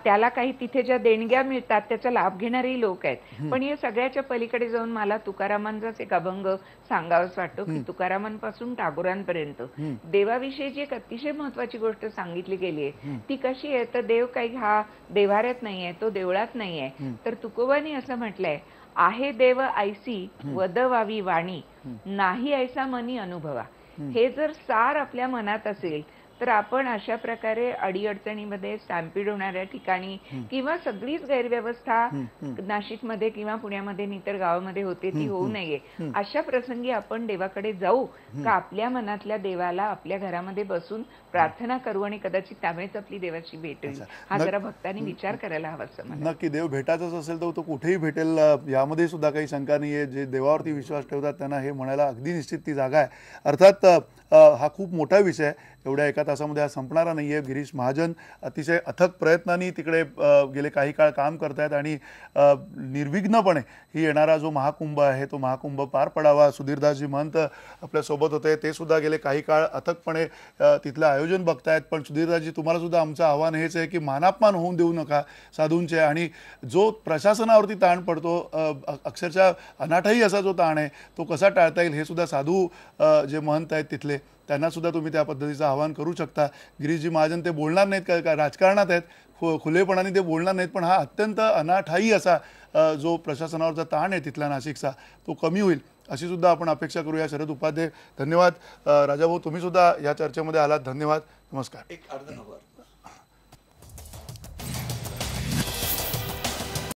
त्याला काही तिथे ज्या देणग्या मिळतात त्याचा लाभ घेणारे लोक आहेत. पण या सगळ्याच्या पलीकडे जाऊन मला तुकारामांचाच एक अभंग सांगावाच वाटतो की तुकारामांपासून टागोरांपर्यंत देवाविषयी एक अतिशय महत्वाची गोष्ट सांगितली गेली आहे. ती कशी आहे तर देव काही हा देव्हाऱ्यात नाहीये, तो देवळात नाहीये. तर तुकोबांनी असं म्हटलंय, आहे देव ऐसी वदवावी वाणी, नाही ऐसा मनी अनुभवा. हे जर सार आपल्या मनात असेल तर आपण अशा प्रकारे अडीअडचणीमध्ये स्टॅम्पिड होणाऱ्या ठिकाणी किंवा सगळीच गैरव्यवस्था नाशिकमध्ये किंवा पुण्यामध्ये इतर गावामध्ये होते ती होऊ नये. अशा प्रसंगी आपण देवाकडे जाऊ का आपल्या मनातल्या देवाला आपल्या घरामध्ये बसून प्रार्थना करू आणि कदाचित त्यामुळेच आपली देवाची भेट होईल. हा जरा भक्तांनी विचार करायला हवा असं मला. नक्की देव भेटायचाच असेल तर तो कुठेही भेटेल यामध्ये सुद्धा काही शंका नाहीये. जे देवावरती विश्वास ठेवतात त्यांना हे म्हणायला अगदी निश्चित ती जागा आहे. अर्थात हा खूप मोठा विषय एवढ्या एका तासामध्ये हा संपणारा नाहीये. गिरीश महाजन अतिशय अथक प्रयत्नांनी तिकडे गेले काही काळ काम करतायत आणि निर्विघ्नपणे ही येणारा जो महाकुंभ आहे तो महाकुंभ पार पडावा. सुधीरदासजी महंत आपल्या सोबत होते, ते सुद्धा गेले काही काळ अथकपणे तिथलं आयोजन बघतायत. पण सुधीरदासजी तुम्हाला सुद्धा आमचं आव्हान हेच आहे की मानापमान होऊन देऊ नका साधूंचे. आणि जो प्रशासनावरती ताण पडतो, अक्षरशः अनाठाई असा जो ताण आहे तो कसा टाळता येईल हे सुद्धा साधू जे महंत आहेत तिथले त्यांना सुद्धा तुम्ही त्या पद्धतीचं आवाहन करू शकता. गिरीशजी महाजन ते बोलणार नाहीत का राजकारणात आहेत, खुलेपणाने ते बोलणार नाहीत, पण हा अत्यंत अनाठाई असा जो प्रशासनावरचा ताण आहे तिथला नाशिकचा तो कमी होईल अशी सुद्धा आपण अपेक्षा करूया. शरद उपाध्ये धन्यवाद. राजाभाऊ तुम्ही सुद्धा या चर्चेमध्ये आलात, धन्यवाद. नमस्कार. एक अर्धा नंबर